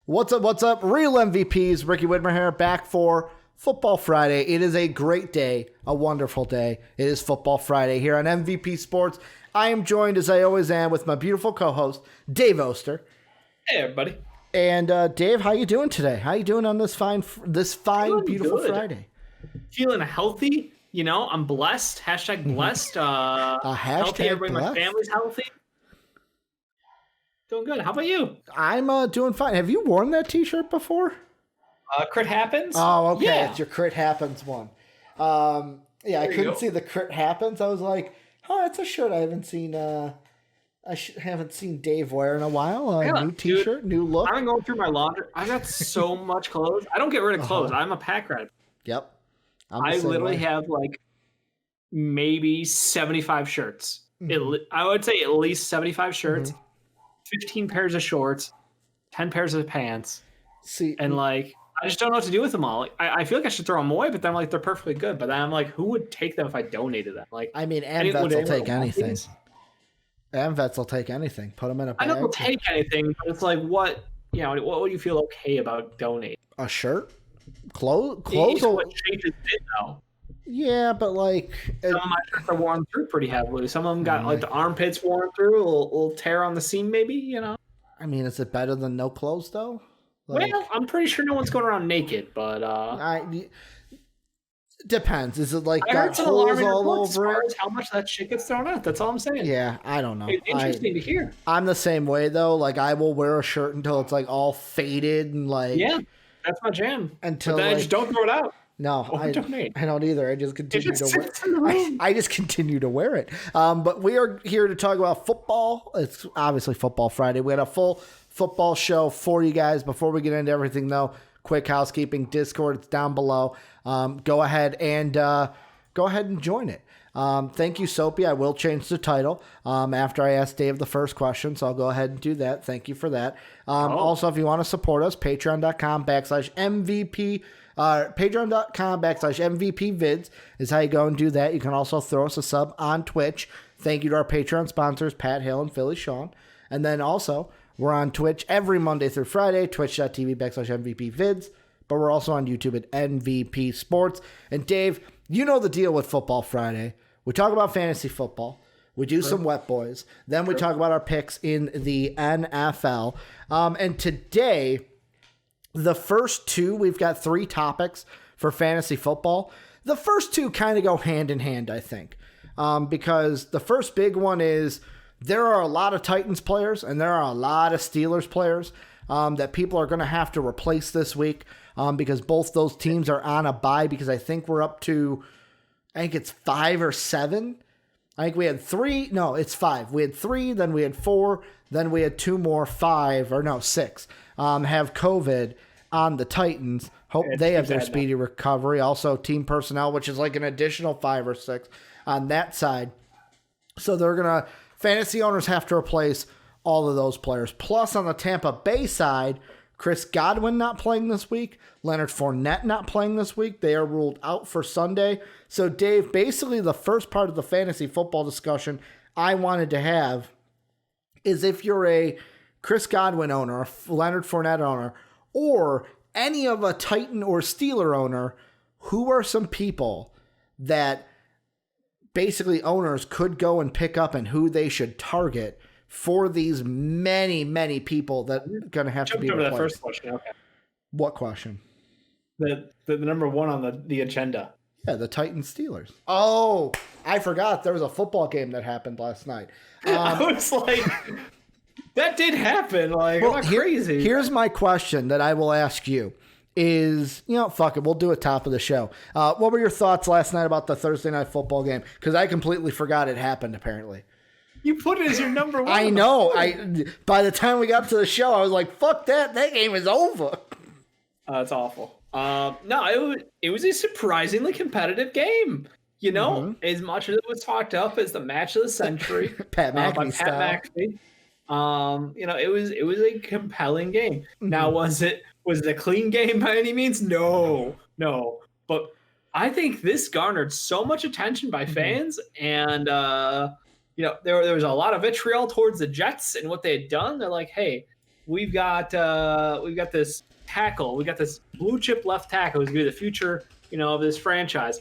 What's up? What's up? Real MVPs, Ricky Widmer here, back for Football Friday. It is a great day, a wonderful day. It is Football Friday here on MVP Sports. I am joined, as I always am, with my beautiful co-host, Dave Oster. Hey, everybody. And Dave, how you doing today? How you doing on this fine, beautiful good. Friday? Feeling healthy. You know, I'm blessed. Hashtag blessed. Healthy. Everybody, blessed. my family's healthy. Doing good. How about you? I'm doing fine. Have you worn that T-shirt before? Crit happens. Oh, okay. Yeah. It's your Crit Happens one. I couldn't see the Crit Happens. I was like, oh, it's a shirt I haven't seen. Haven't seen Dave wear in a while. New T-shirt, new look. I'm going through my laundry. I got so much clothes. I don't get rid of clothes. I'm a pack rat. Yep. I literally have like maybe 75 shirts. Mm-hmm. I would say at least 75 shirts. Mm-hmm. 15 pairs of shorts, 10 pairs of pants. And like, I just don't know what to do with them all. Like, I feel like I should throw them away, but then I'm like, they're perfectly good. But then I'm like, who would take them if I donated them? Like, I mean, AmVets will take anything. AmVets will take anything. Put them in a bag. I know they'll take anything, but it's like, what would you feel okay about donating? A shirt? Clothes? What shape is it though? Yeah, but like some of my shirts are worn through pretty heavily. Some of them got like the armpits worn through, a little tear on the seam, maybe. You know. I mean, is it better than no clothes though? Like, well, I'm pretty sure no one's going around naked, but depends. Is it like I got heard holes all over it? How much that shit gets thrown out? That's all I'm saying. Yeah, I don't know. It's interesting to hear. I'm the same way though. Like I will wear a shirt until it's like all faded and like. Yeah, that's my jam. Until but then I just don't throw it out. No, I don't either. I just continue to wear it. I just continue to wear it. But we are here to talk about football. It's obviously Football Friday. We had a full football show for you guys. Before we get into everything, though, quick housekeeping. Discord, it's down below. Go ahead and join it. Thank you, Soapy. I will change the title after I ask Dave the first question, so I'll go ahead and do that. Thank you for that. Also, if you want to support us, patreon.com/MVP. Patreon.com/MVP vids is how you go and do that. You can also throw us a sub on Twitch. Thank you to our Patreon sponsors, Pat Hill and Philly Sean. And then also, we're on Twitch every Monday through Friday, twitch.tv/MVP vids. But we're also on YouTube at MVP Sports. And Dave, you know the deal with Football Friday. We talk about fantasy football. We do some Wet Boys. Then we talk about our picks in the NFL. And today, the first two, we've got 3 topics for fantasy football. The first two kind of go hand in hand, I think, because the first big one is there are a lot of Titans players and there are a lot of Steelers players that people are going to have to replace this week because both those teams are on a bye because I think we're up to, I think it's 5 or 7. I think we had 3. No, it's 5. We had 3, then we had 4, then we had 2 more, 6 have COVID on the Titans. Hope they have their speedy recovery. Also, team personnel, which is like an additional 5 or 6 on that side. So fantasy owners have to replace all of those players. Plus, on the Tampa Bay side, Chris Godwin not playing this week. Leonard Fournette not playing this week. They are ruled out for Sunday. So, Dave, basically the first part of the fantasy football discussion I wanted to have is if you're a Chris Godwin owner, a Leonard Fournette owner, or any of a Titan or Steeler owner, who are some people that basically owners could go and pick up and who they should target for these many, many people that are going to have to be replaced? That first question. Okay. What question? The number one on the agenda. Yeah, the Titans Steelers. Oh, I forgot there was a football game that happened last night. I was like... That did happen. Like, well, crazy. Here's my question that I will ask you is, fuck it. We'll do it top of the show. What were your thoughts last night about the Thursday night football game? Because I completely forgot it happened, apparently. You put it as your number one. I know. By the time we got to the show, I was like, fuck that. That game is over. That's awful. No, it was a surprisingly competitive game. As much as it was talked up as the match of the century. Pat McAfee. It was a compelling game. Mm-hmm. Now, was it a clean game by any means? No. But I think this garnered so much attention by fans, and there was a lot of vitriol towards the Jets and what they had done. They're like, hey, we've got this tackle. We got this blue chip left tackle who's going to be the future, of this franchise.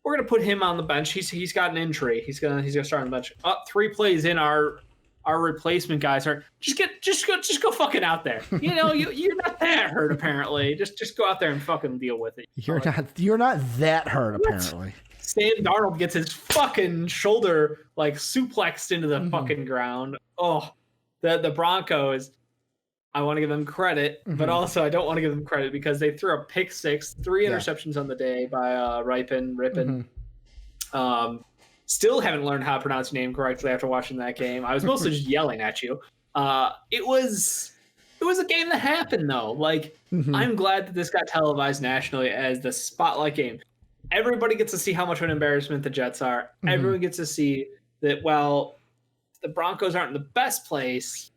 We're going to put him on the bench. He's got an injury. He's gonna start on the bench. Up 3 plays in, our replacement guys are just go fucking out there. You're not that hurt apparently. Just go out there and fucking deal with it. You're not that hurt apparently. Sam Darnold gets his fucking shoulder like suplexed into the fucking ground. Oh, the Broncos. I want to give them credit, but also I don't want to give them credit because they threw a pick six, 3 interceptions on the day by Rippin. Still haven't learned how to pronounce your name correctly after watching that game. I was mostly just yelling at you. It was a game that happened though. Like I'm glad that this got televised nationally as the spotlight game. Everybody gets to see how much of an embarrassment the Jets are. Everyone gets to see that the Broncos aren't in the best place.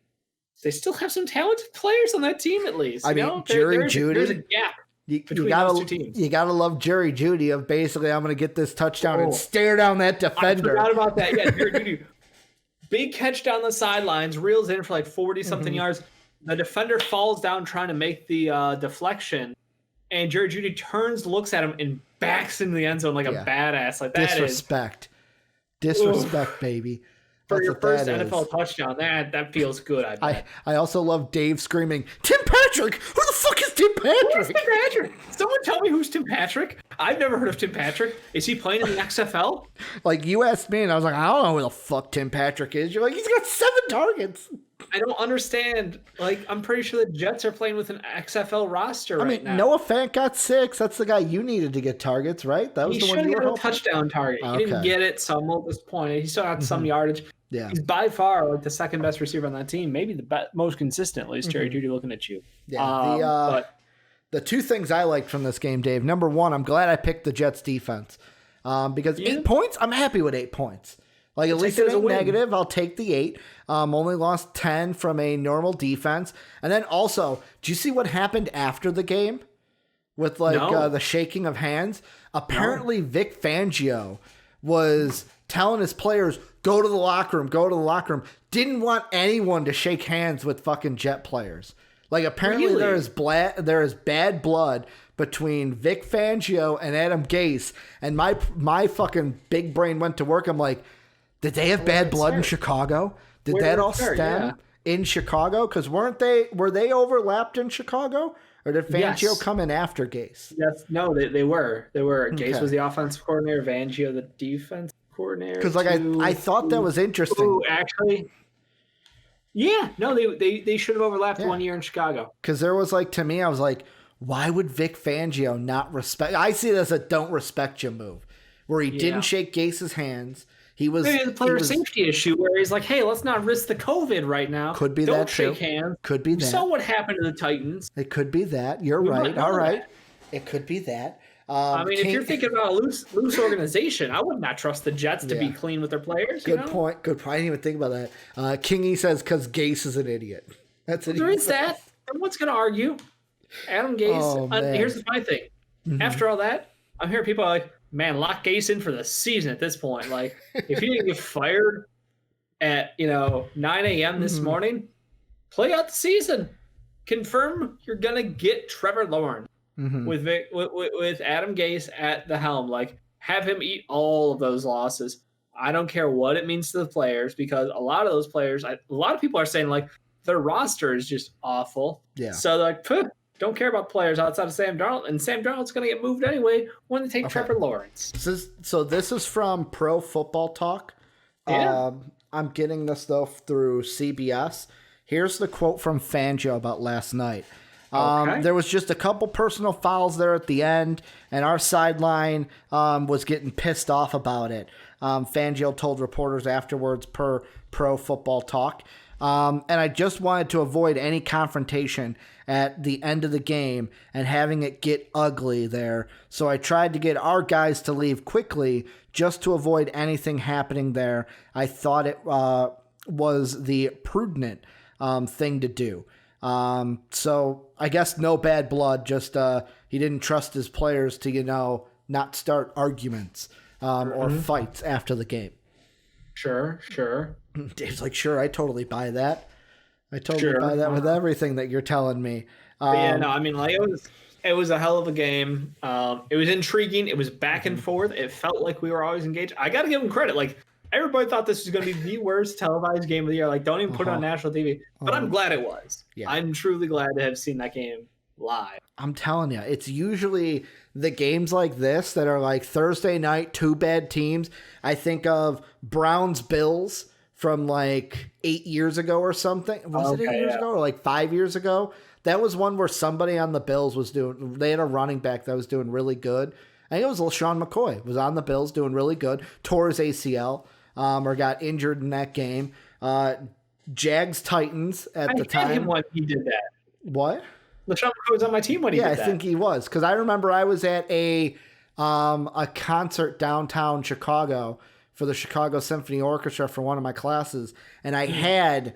They still have some talented players on that team, at least. Jerry Jeudy. There's a gap between those two teams. You gotta love Jerry Jeudy of basically, I'm gonna get this touchdown and stare down that defender. I forgot about that. Yeah, Jerry Jeudy, big catch down the sidelines, reels in for like 40-something yards. The defender falls down trying to make the deflection, and Jerry Jeudy turns, looks at him, and backs into the end zone like a badass. Like that disrespect, baby. For your first NFL touchdown, that feels good. I also love Dave screaming, Tim Patrick! Who the fuck is Tim Patrick? Who's Tim Patrick? Someone tell me who's Tim Patrick. I've never heard of Tim Patrick. Is he playing in the XFL? Like, you asked me, and I was like, I don't know who the fuck Tim Patrick is. You're like, he's got 7 targets. I don't understand. Like, I'm pretty sure the Jets are playing with an XFL roster right now. Noah Fant got 6. That's the guy you needed to get targets, right? That was the one you were hoping. A touchdown target. He didn't get it, so I'm a little disappointed. He still had some yardage. Yeah, he's by far like the second best receiver on that team, maybe the most consistent. At least Jerry Jeudy looking at you. Yeah, the 2 things I liked from this game, Dave. Number 1, I'm glad I picked the Jets defense because 8 points. I'm happy with 8 points. Like, at least it ain't negative. I'll take the 8. Only lost 10 from a normal defense, and then also, do you see what happened after the game with the shaking of hands? Apparently, Vic Fangio was telling his players, go to the locker room. Didn't want anyone to shake hands with fucking Jet players. Like, apparently there is bad blood between Vic Fangio and Adam Gase. And my fucking big brain went to work. I'm like, did they have bad blood in Chicago? Did that all stem in Chicago? Because were they overlapped in Chicago? Or did Fangio come in after Gase? Yes, no, they were. Gase was the offensive coordinator, Fangio the defense coordinator. Because I thought that was interesting. Actually, yeah, no, they should have overlapped 1 year in Chicago. Because there was to me, I was like, why would Vic Fangio not respect? I see it as a don't respect you move, where he didn't shake Gase's hands. Maybe the player safety issue where he's like, hey, let's not risk the COVID right now. Could be Don't that shake hands. Could be that. You saw what happened to the Titans. It could be that. You're right. All right. It could be that. If you're thinking about a loose organization, I would not trust the Jets to be clean with their players. Good point. I didn't even think about that. Kingy says because Gase is an idiot. That's it. There is that. Everyone's going to argue. Adam Gase. Here's my thing. After all that, I'm hearing people are like, man, lock Gase in for the season at this point. Like, if he didn't get fired at 9 a.m. this morning, play out the season. Confirm you're gonna get Trevor Lawrence with Adam Gase at the helm. Like, have him eat all of those losses. I don't care what it means to the players, because a lot of those players, a lot of people are saying like their roster is just awful. Yeah. So like, don't care about players outside of Sam Darnold, and Sam Darnold's going to get moved anyway when they take Trevor Lawrence. So this is from Pro Football Talk. Yeah. I'm getting this though through CBS. Here's the quote from Fangio about last night. There was just a couple personal fouls there at the end, and our sideline was getting pissed off about it. Fangio told reporters afterwards per Pro Football Talk. And I just wanted to avoid any confrontation at the end of the game and having it get ugly there. So I tried to get our guys to leave quickly just to avoid anything happening there. I thought it was the prudent thing to do. So I guess no bad blood, just he didn't trust his players to, not start arguments or fights after the game. Sure. Dave's like, sure, I totally buy that. I totally buy that with everything that you're telling me. Yeah, no, I mean, like it was a hell of a game. It was intriguing. It was back and forth. It felt like we were always engaged. I got to give them credit. Like everybody thought this was going to be the worst televised game of the year. Like don't even put it on national TV. But I'm glad it was. Yeah. I'm truly glad to have seen that game live. I'm telling you, it's usually the games like this that are like Thursday night, two bad teams. I think of Browns-Bills from like 8 years ago or something. Was it 8 years ago or like 5 years ago? That was one where somebody on the Bills they had a running back that was doing really good. I think it was LaShawn McCoy was on the Bills doing really good, tore his ACL or got injured in that game. Jags-Titans at the time. I him when he did that. What? LaShawn McCoy was on my team when he did that. Yeah, I think he was. Because I remember I was at a concert downtown Chicago for the Chicago Symphony Orchestra for one of my classes, and I had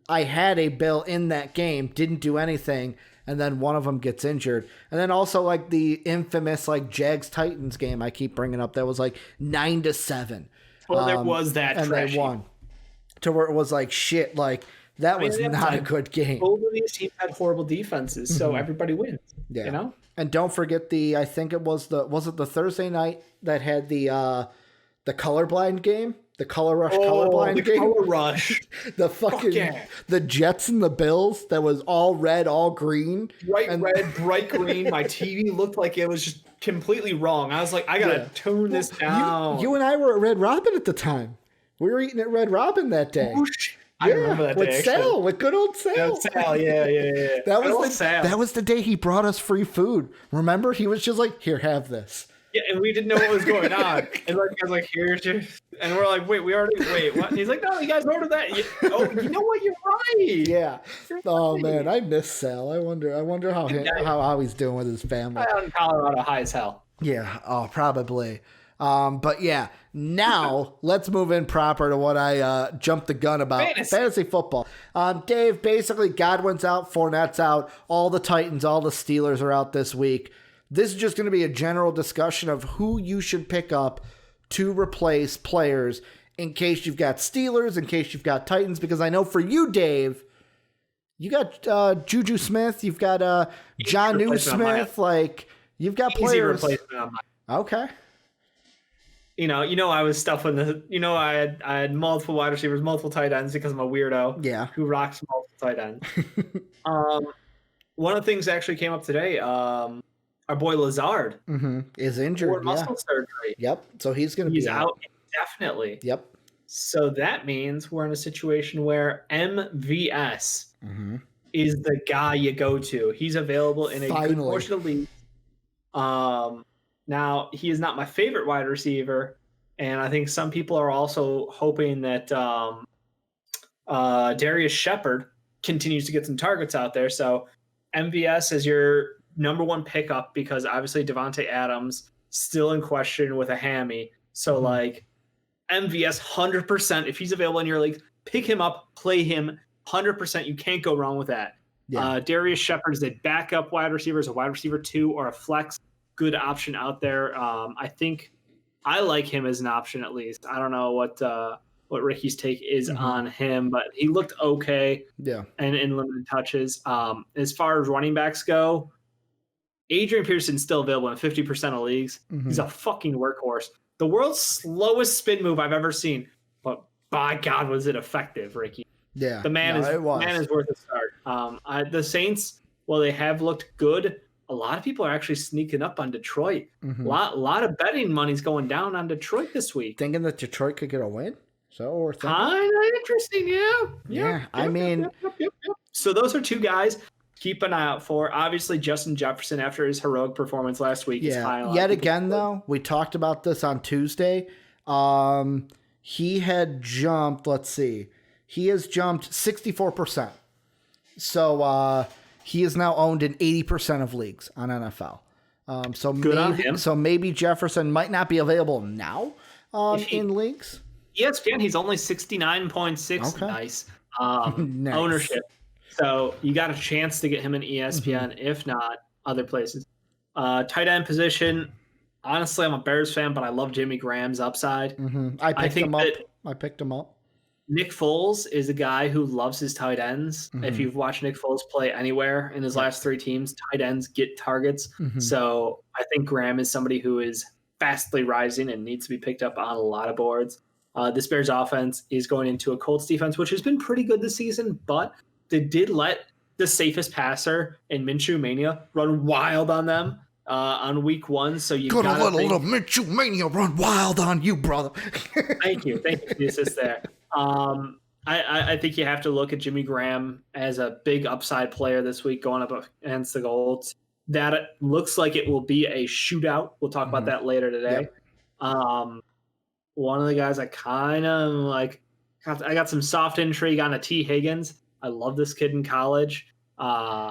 a Bill in that game, didn't do anything, and then one of them gets injured. And then also like the infamous like Jags-Titans game I keep bringing up that was like 9-7. Well, there was that and trashy. They won. To where it was like shit, like that was not a good game. Both of these teams had horrible defenses, so everybody wins. Yeah. You know? And don't forget I think it was the Thursday night that had the colorblind game? The Color Rush colorblind game? Color Rush. The fucking the Jets and the Bills that was all red, all green. Bright red, bright green. My TV looked like it was just completely wrong. I was like, I gotta tune this down. You and I were at Red Robin at the time. We were eating at Red Robin that day. I remember that day. With Sal, with good old Sal. Yeah. That was the day he brought us free food. Remember? He was just like, here, have this. Yeah, and we didn't know what was going on. And like I was like, here's your, and we're like, wait, what? And he's like, no, you guys ordered that. You know what? You're right. Yeah. Oh man, I miss Sal. I wonder how he's doing with his family. Out in Colorado, high as hell. Yeah. Oh, probably. But yeah, now let's move in proper to what I jumped the gun about. Fantasy football. Dave, basically Godwin's out, Fournette's out, all the Titans, all the Steelers are out this week. This is just going to be a general discussion of who you should pick up to replace players in case you've got Steelers, in case you've got Titans, because I know for you, Dave, you got Juju Smith, you've got Jonnu Smith, like you've got players. Okay. You know, I was stuffing I had multiple wide receivers, multiple tight ends because I'm a weirdo. Yeah. Who rocks multiple tight ends. One of the things that actually came up today, our boy Lazard is injured. Muscle surgery. Yep. So he's going to be out indefinitely. Yep. So that means we're in a situation where MVS is the guy you go to. He's available in a good portion of the league. Now, he is not my favorite wide receiver, and I think some people are also hoping that Darius Shepard continues to get some targets out there. So MVS is your number one pickup because obviously Devontae Adams still in question with a hammy. So like MVS 100%, if he's available in your league, pick him up, play him 100%. You can't go wrong with that. Yeah. Darius Shepard is a backup wide receiver, is a wide receiver 2 or a flex. Good option out there. I think I like him as an option at least. I don't know what Ricky's take is on him, but he looked okay. Yeah. And in limited touches. As far as running backs go, Adrian Peterson's still available in 50% of leagues. He's a fucking workhorse. The world's slowest spin move I've ever seen, but by God, was it effective, Ricky? Yeah, the man is worth a start. The Saints, well, they have looked good. A lot of people are actually sneaking up on Detroit. Lot of betting money's going down on Detroit this week. Thinking that Detroit could get a win. So kind of interesting, yeah. I mean, so those are two guys. Keep an eye out for. Obviously, Justin Jefferson, after his heroic performance last week, is high. Yet again, though, we talked about this on Tuesday. He had jumped, he has jumped 64%. So he is now owned in 80% of leagues on NFL. So maybe Jefferson might not be available now in leagues. ESPN, he's only 69.6. Okay. Nice. Ownership. So you got a chance to get him in ESPN, if not other places. Tight end position. Honestly, I'm a Bears fan, but I love Jimmy Graham's upside. I picked him up. Nick Foles is a guy who loves his tight ends. Mm-hmm. If you've watched Nick Foles play anywhere in his last 3 teams, tight ends get targets. Mm-hmm. So I think Graham is somebody who is fastly rising and needs to be picked up on a lot of boards. This Bears offense is going into a Colts defense, which has been pretty good this season, but they did let the safest passer in Minshew Mania run wild on them on week 1. So you got a little Minshew Mania run wild on you, brother. Thank you for the assist there. I think you have to look at Jimmy Graham as a big upside player this week going up against the Colts. That looks like it will be a shootout. We'll talk about that later today. Yep. One of the guys I kind of like, I got some soft intrigue on a T. Higgins. I love this kid in college. I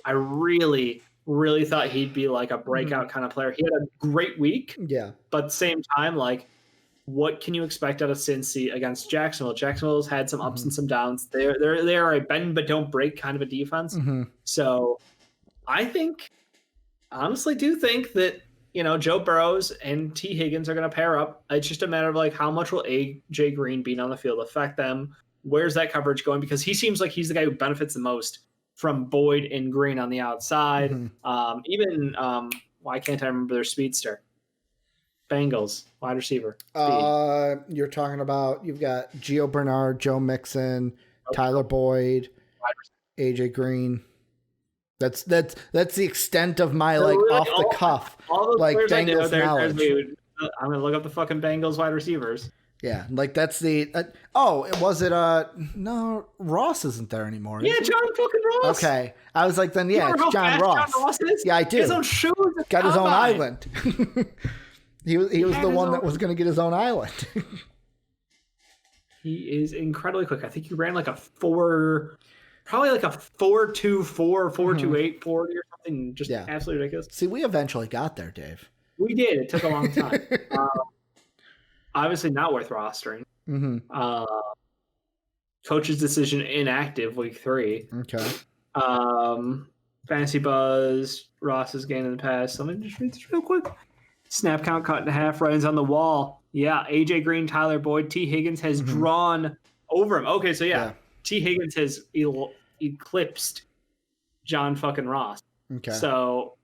really, really thought he'd be like a breakout kind of player. He had a great week. Yeah. But at the same time, like, what can you expect out of Cincy against Jacksonville? Jacksonville's had some ups and some downs. They are a bend but don't break kind of a defense. So I honestly do think that, Joe Burrows and T. Higgins are going to pair up. It's just a matter of like how much will AJ Green being on the field affect them? Where's that coverage going? Because he seems like he's the guy who benefits the most from Boyd and Green on the outside. Why can't I remember their speedster? Bengals wide receiver. You're talking about, you've got Gio Bernard, Joe Mixon, Tyler Boyd, AJ Green. That's the extent of my off the cuff Bengals knowledge. I'm gonna look up the fucking Bengals wide receivers. Yeah, that's the. No, Ross isn't there anymore. Yeah, John fucking Ross. Okay, I was like, then yeah, it's John Ross. John Ross is? Yeah, I do. His own shoes. Got his own island. he was the one that was going to get his own island. He is incredibly quick. I think he ran like a 4.24, 4.28 40 or something. Just absolutely ridiculous. See, we eventually got there, Dave. We did. It took a long time. Obviously not worth rostering. Coach's decision inactive week 3. Okay. Fantasy Buzz, Ross's gain in the past. Let me just read this real quick. Snap count cut in half, runs on the wall. Yeah, AJ Green, Tyler Boyd, T. Higgins has drawn over him. Okay, so yeah. T. Higgins has eclipsed John fucking Ross. Okay. So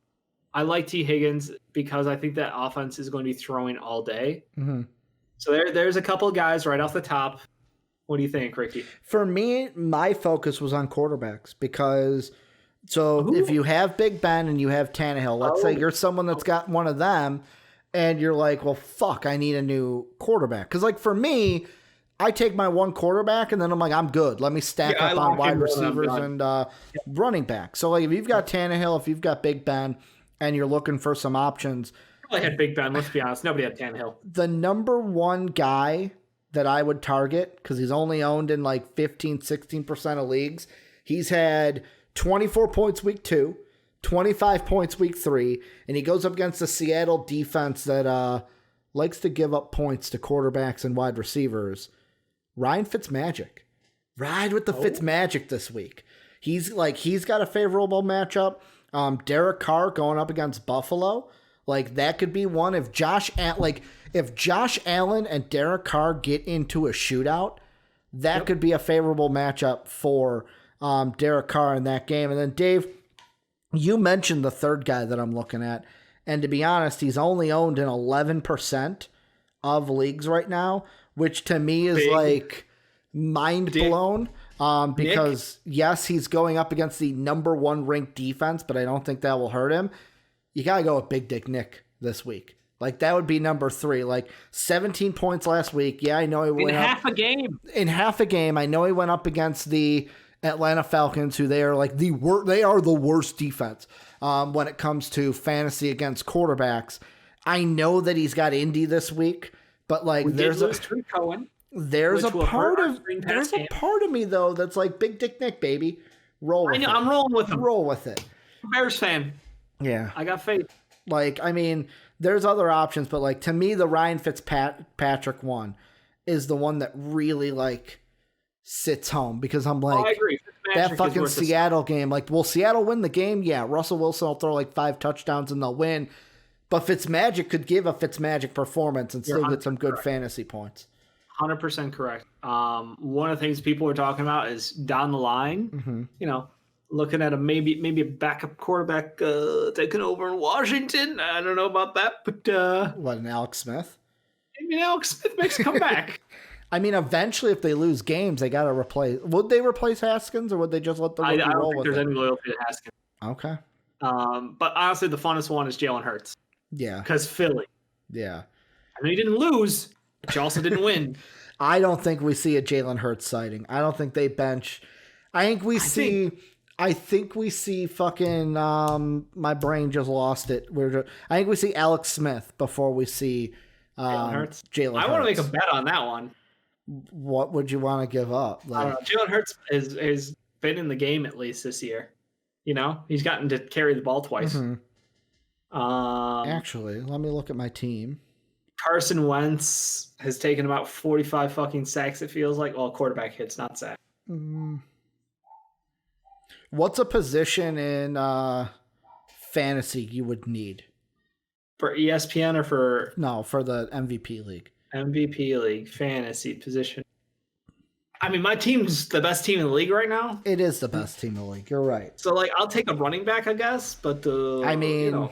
I like T. Higgins because I think that offense is going to be throwing all day. So there's a couple of guys right off the top. What do you think, Ricky? For me, my focus was on quarterbacks because if you have Big Ben and you have Tannehill, let's say you're someone that's got one of them and you're like, well, fuck, I need a new quarterback. Because for me, I take my one quarterback and then I'm like, I'm good. Let me stack up on wide receivers and running back. So if you've got Tannehill, if you've got Big Ben and you're looking for some options. I had Big Ben, let's be honest. Nobody had Tannehill. The number one guy that I would target, because he's only owned in 15, 16% of leagues, he's had 24 points week 2, 25 points week 3, and he goes up against the Seattle defense that likes to give up points to quarterbacks and wide receivers. Ryan Fitzmagic. Ride with the Fitzmagic this week. He's got a favorable matchup. Derek Carr going up against Buffalo. That could be one. If Josh Allen and Derek Carr get into a shootout, that could be a favorable matchup for Derek Carr in that game. And then, Dave, you mentioned the third guy that I'm looking at. And to be honest, he's only owned in 11% of leagues right now, which to me is mind blown. Because yes, he's going up against the number 1 ranked defense, but I don't think that will hurt him. You got to go with Big Dick Nick this week. That would be number 3. 17 points last week. Yeah, I know he went in half a game. In half a game, I know he went up against the Atlanta Falcons, who they are they are the worst defense when it comes to fantasy against quarterbacks. I know that he's got Indy this week, but there's a part of me though that's Big Dick Nick, baby. Roll with it. I'm rolling with him. Roll with it. Bears fan. Yeah. I got faith. There's other options, but to me, the Ryan Fitzpatrick one is the one that really sits home because I'm I agree. That fucking Seattle game. Will Seattle win the game? Yeah. Russell Wilson will throw 5 touchdowns and they'll win. But Fitzmagic could give a Fitzmagic performance and still get some good fantasy points. 100% correct. One of the things people were talking about is down the line, looking at maybe a backup quarterback taking over in Washington. I don't know about that, but what, an Alex Smith? Maybe Alex Smith makes a comeback. I mean, eventually, if they lose games, they got to replace. Would they replace Haskins, or would they just let the rookie roll with it? I don't think there's any loyalty to Haskins. Okay. But honestly, the funnest one is Jalen Hurts. Yeah. Because Philly. Yeah. I mean, he didn't lose, but you also didn't win. I don't think we see a Jalen Hurts sighting. I don't think they bench. I think we see fucking. My brain just lost it. I think we see Alex Smith before we see Jalen Hurts. I want to make a bet on that one. What would you want to give up? I don't know. Jalen Hurts has been in the game at least this year. He's gotten to carry the ball twice. Mm-hmm. Actually, let me look at my team. Carson Wentz has taken about 45 fucking sacks, it feels like. Well, quarterback hits, not sacks. What's a position in fantasy you would need? For ESPN or for... No, for the MVP league. MVP league, fantasy position. I mean, my team's the best team in the league right now. It is the best team in the league. You're right. So, I'll take a running back, I guess. But, I mean...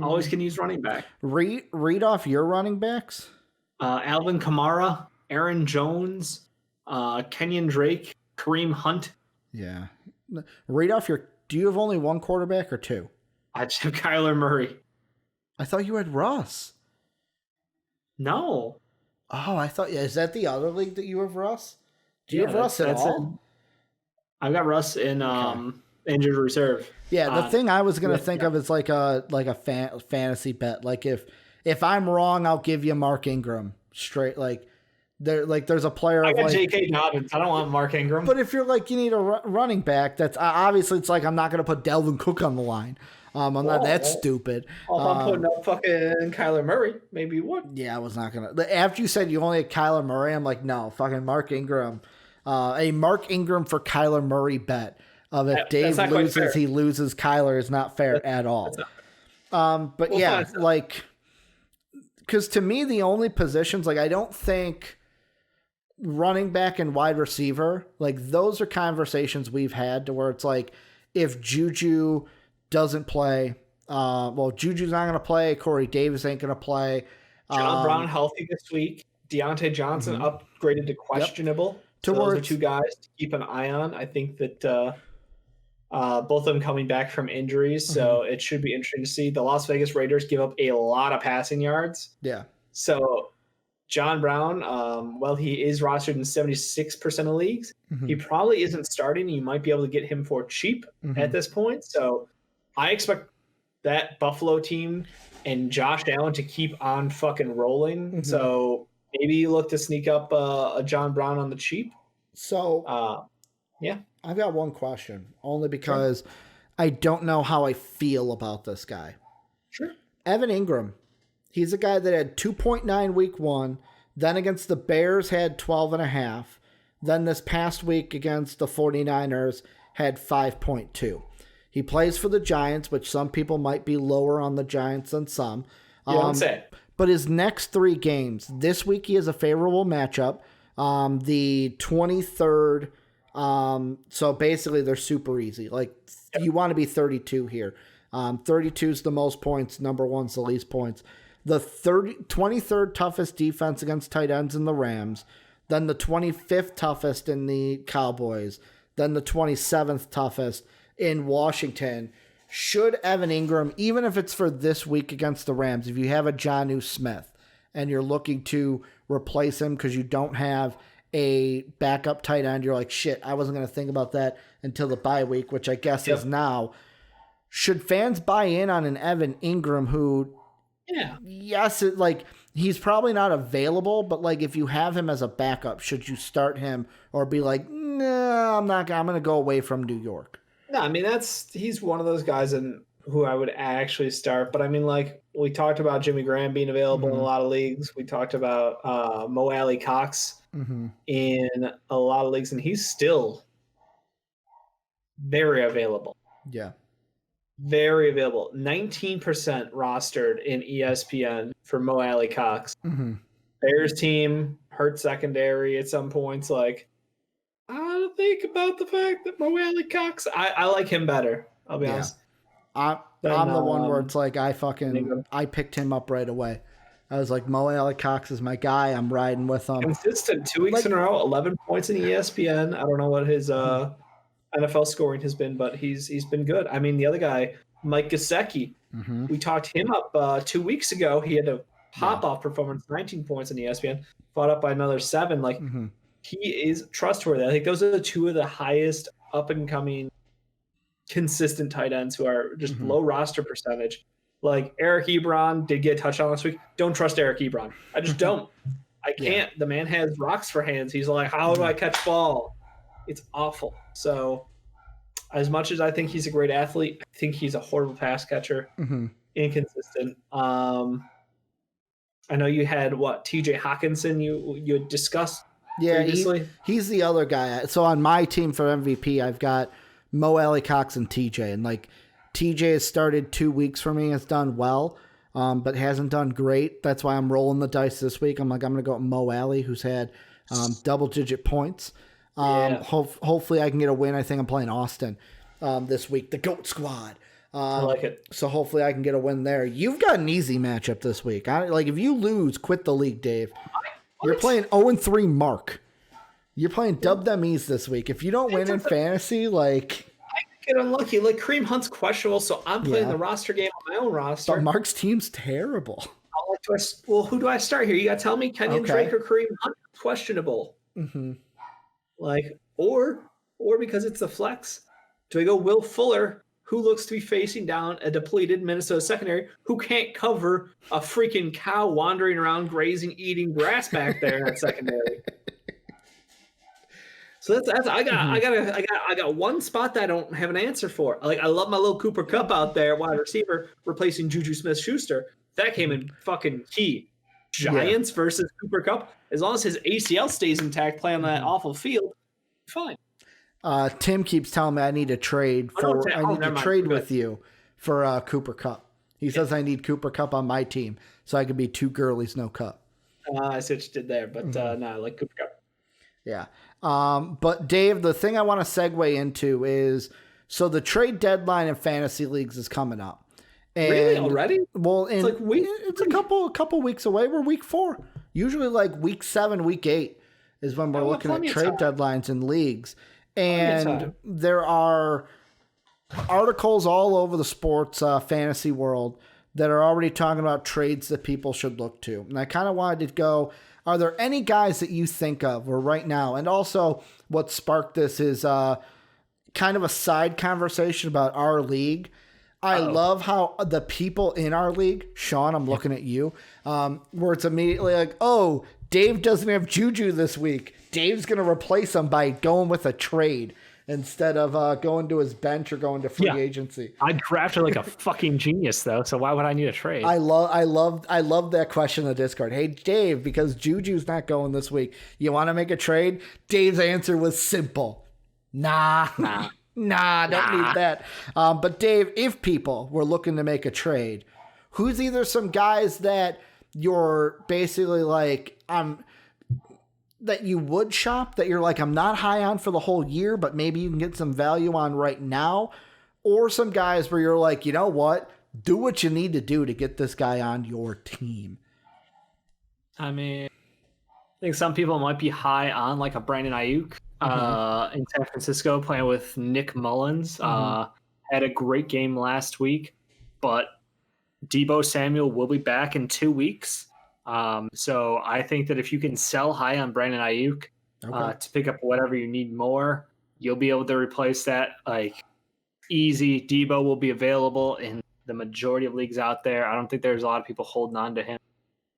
always can use running back. Read off your running backs. Alvin Kamara, Aaron Jones, Kenyon Drake, Kareem Hunt. Yeah. Read off your... Do you have only one quarterback or two? I just have Kyler Murray. I thought you had Russ. No. Oh, I thought... Is that the other league that you have Russ? Do you have Russ at all? I've got Russ in injured reserve. Yeah, the thing I was gonna think of is like a fantasy bet. Like if I'm wrong, I'll give you Mark Ingram straight. There's a player. I got J.K. Dobbins. I don't want Mark Ingram. But if you're you need a running back, that's obviously it's I'm not gonna put Delvin Cook on the line. I'm not that stupid. If I'm putting up fucking Kyler Murray, maybe you would. Yeah, I was not gonna. After you said you only had Kyler Murray, I'm like, no, fucking Mark Ingram. A Mark Ingram for Kyler Murray bet. If Dave loses, he loses. Kyler is not fair at all. But yeah, because to me, the only positions, I don't think running back and wide receiver, those are conversations we've had to where it's if Juju doesn't play, Juju's not going to play. Corey Davis ain't going to play. John Brown healthy this week. Deontay Johnson upgraded to questionable. Yep. So those are two guys to keep an eye on. I think that both of them coming back from injuries, so it should be interesting to see. The Las Vegas Raiders give up a lot of passing yards. Yeah. So John Brown, he is rostered in 76% of leagues. He probably isn't starting. You might be able to get him for cheap at this point. So I expect that Buffalo team and Josh Allen to keep on fucking rolling. So maybe you look to sneak up a John Brown on the cheap. So, yeah. I've got one question, only because I don't know how I feel about this guy. Sure. Evan Ingram, he's a guy that had 2.9 week one, then against the Bears had 12.5, then this past week against the 49ers had 5.2. He plays for the Giants, which some people might be lower on the Giants than some. But his next 3 games, this week he has a favorable matchup. The 23rd, so basically they're super easy. You want to be 32 here. 32 is the most points. Number 1's the least points. The 23rd toughest defense against tight ends in the Rams. Then the 25th toughest in the Cowboys. Then the 27th toughest in Washington. Should Evan Ingram, even if it's for this week against the Rams, if you have a Jonnu Smith and you're looking to replace him because you don't have a backup tight end, you're like, shit, I wasn't going to think about that until the bye week, which I guess is now. Should fans buy in on an Evan Ingram who, yes, he's probably not available, but if you have him as a backup, should you start him or be like, nah, I'm going to go away from New York? No, I mean, he's one of those guys who I would actually start. But I mean, we talked about Jimmy Graham being available in a lot of leagues. We talked about Mo Alley Cox in a lot of leagues, and he's still very available. Yeah. very available. 19% rostered in ESPN for Mo Alley Cox. Mm-hmm. Bears team hurt secondary at some points. Like, I don't think about the fact that Mo Alley Cox. I like him better. I'll be honest. I'm the one where it's like I picked him up right away. I was like, Mo Alley Cox is my guy. I'm riding with him. Consistent 2 weeks in a row, 11 points in ESPN. I don't know what his NFL scoring has been, but he's been good. I mean, the other guy, Mike Gesicki, we talked him up 2 weeks ago. He had a pop-off performance, 19 points in ESPN, fought up by another 7. Like, he is trustworthy. I think those are the two of the highest up-and-coming consistent tight ends who are just low roster percentage. Like, Eric Ebron did get a touchdown last week. Don't trust Eric Ebron. I just don't. I can't. The man has rocks for hands. He's like, how do I catch ball? It's awful. So as much as I think he's a great athlete, I think he's a horrible pass catcher. Inconsistent. I know you had TJ Hawkinson you had discussed previously. He's the other guy. So on my team for MVP, I've got Mo Alley Cox and TJ, and like TJ has started 2 weeks for me, has done well, but hasn't done great. That's why I'm rolling the dice this week. I'm going to go with Mo Alley, who's had double-digit points. Hopefully I can get a win. I think I'm playing Austin this week, the GOAT Squad. I like it. So hopefully I can get a win there. You've got an easy matchup this week. If you lose, quit the league, Dave. You're playing 0-3 Mark. You're playing Dub Them Ease this week. If you don't win in fantasy, like... Get unlucky. Like, Kareem Hunt's questionable, so I'm playing the roster game on my own roster. But Mark's team's terrible. Who do I start here? You got to tell me, Kenyon Drake or Kareem Hunt? Questionable. Like, or because it's the flex, do I go Will Fuller, who looks to be facing down a depleted Minnesota secondary, who can't cover a freaking cow wandering around grazing, eating grass back there in that secondary? So that's I got one spot that I don't have an answer for. Like, I love my little Cooper Kupp out there, wide receiver, replacing Juju Smith-Schuster. That came in fucking key. Giants versus Cooper Kupp. As long as his ACL stays intact, play on that awful field, fine. Tim keeps telling me I need to trade with you for Cooper Kupp. He says I need Cooper Kupp on my team, so I could be 2 girlies, no Kupp. I see what you did there, but no, I like Cooper Kupp. Yeah. But Dave, the thing I want to segue into is, so the trade deadline in fantasy leagues is coming up. And, really? Already? Well, it's a couple weeks away. We're week 4. Usually like week 7, week 8 is when we're looking at trade deadlines in leagues. And there are articles all over the sports fantasy world that are already talking about trades that people should look to. And I kind of wanted to go, are there any guys that you think of or right now? And also what sparked this is kind of a side conversation about our league. I love how the people in our league, Sean, I'm looking at you, where it's immediately like, oh, Dave doesn't have Juju this week. Dave's going to replace him by going with a trade instead of going to his bench or going to free agency. I drafted like a fucking genius, though, so why would I need a trade? I love that question in the Discord. Hey, Dave, because Juju's not going this week, you want to make a trade? Dave's answer was simple. Nah, don't need that. But Dave, if people were looking to make a trade, who's either some guys that you're basically like, that you would shop, that you're like, I'm not high on for the whole year, but maybe you can get some value on right now, or some guys where you're like, you know what, do what you need to do to get this guy on your team? I mean, I think some people might be high on like a Brandon Ayuk in San Francisco playing with Nick Mullins. Had a great game last week, but Deebo Samuel will be back in 2 weeks. So I think that if you can sell high on Brandon Ayuk to pick up whatever you need more, you'll be able to replace that like easy. Deebo will be available in the majority of leagues out there. I don't think there's a lot of people holding on to him.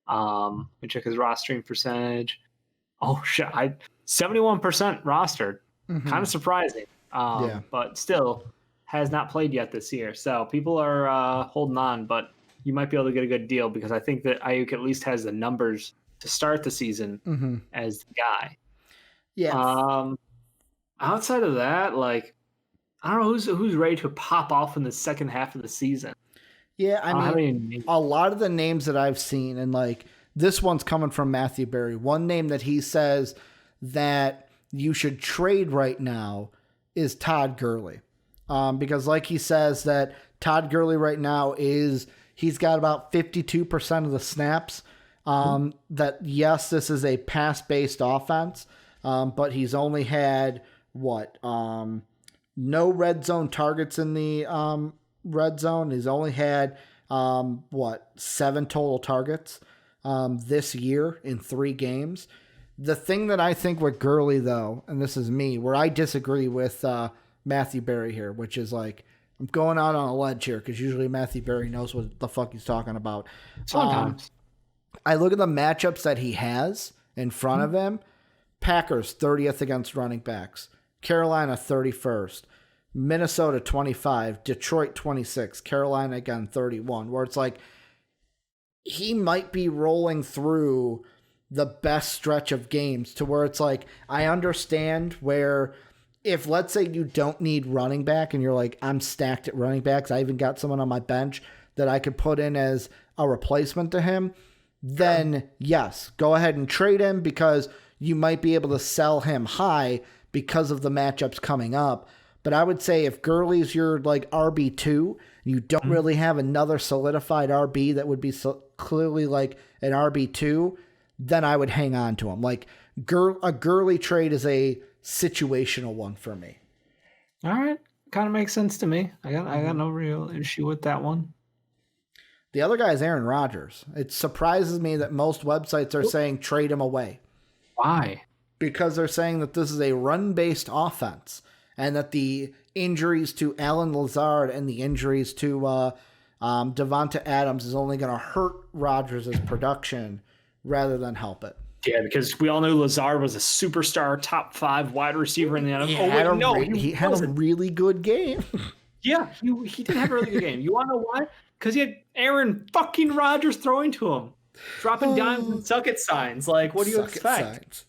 Let me check his rostering percentage. Oh shit, 71% rostered. Kind of surprising. But still has not played yet this year. So people are holding on, but you might be able to get a good deal because I think that Ayuk at least has the numbers to start the season as the guy. Yeah. Outside of that, like, I don't know who's ready to pop off in the second half of the season. Yeah, I mean, a lot of the names that I've seen, and like this one's coming from Matthew Berry. One name that he says that you should trade right now is Todd Gurley. Because like he says that Todd Gurley right now he's got about 52% of the snaps. That yes, this is a pass-based offense, but he's only had no red zone targets in the red zone. He's only had 7 total targets this year in 3 games. The thing that I think with Gurley, though, and this is me, where I disagree with Matthew Berry here, which is like, I'm going out on a ledge here because usually Matthew Berry knows what the fuck he's talking about. Sometimes. I look at the matchups that he has in front of him. Packers, 30th against running backs. Carolina, 31st. Minnesota, 25. Detroit, 26. Carolina, again, 31. Where it's like, he might be rolling through the best stretch of games to where it's like, I understand where if let's say you don't need running back and you're like, I'm stacked at running backs, I even got someone on my bench that I could put in as a replacement to him, then yes, go ahead and trade him because you might be able to sell him high because of the matchups coming up. But I would say if Gurley's your like RB2, you don't really have another solidified RB that would be clearly like an RB2, then I would hang on to him. Like a Gurley trade is a situational one for me. All right. Kind of makes sense to me. I got no real issue with that one. The other guy is Aaron Rodgers. It surprises me that most websites are saying trade him away. Why? Because they're saying that this is a run-based offense and that the injuries to Alan Lazard and the injuries to Devonta Adams is only going to hurt Rodgers' production rather than help it. Yeah, because we all knew Lazard was a superstar, top 5 wide receiver in the NFL. He had a really good game. Yeah, he did have a really good game. You want to know why? Because he had Aaron fucking Rodgers throwing to him, dropping dimes and suck it signs. Like, what do you expect?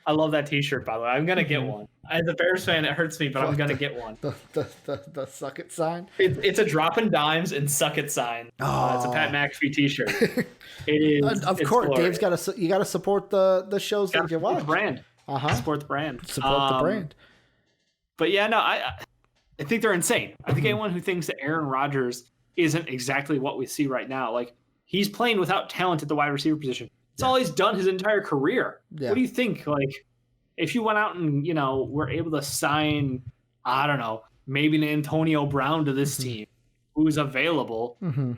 I love that T-shirt, by the way. I'm gonna get one. As a Bears fan, it hurts me, but I'm gonna get one. The suck it sign. It's a dropping dimes and suck it sign. It's a Pat McAfee T-shirt. It is. Of course, glorious. Dave's got to support the shows that you watch. The brand. Support the brand. Support the brand. But yeah, no, I think they're insane. I think anyone who thinks that Aaron Rodgers isn't exactly what we see right now, like he's playing without talent at the wide receiver position. It's all he's done his entire career. Yeah. What do you think? Like, if you went out and, were able to sign, I don't know, maybe an Antonio Brown to this team who's available,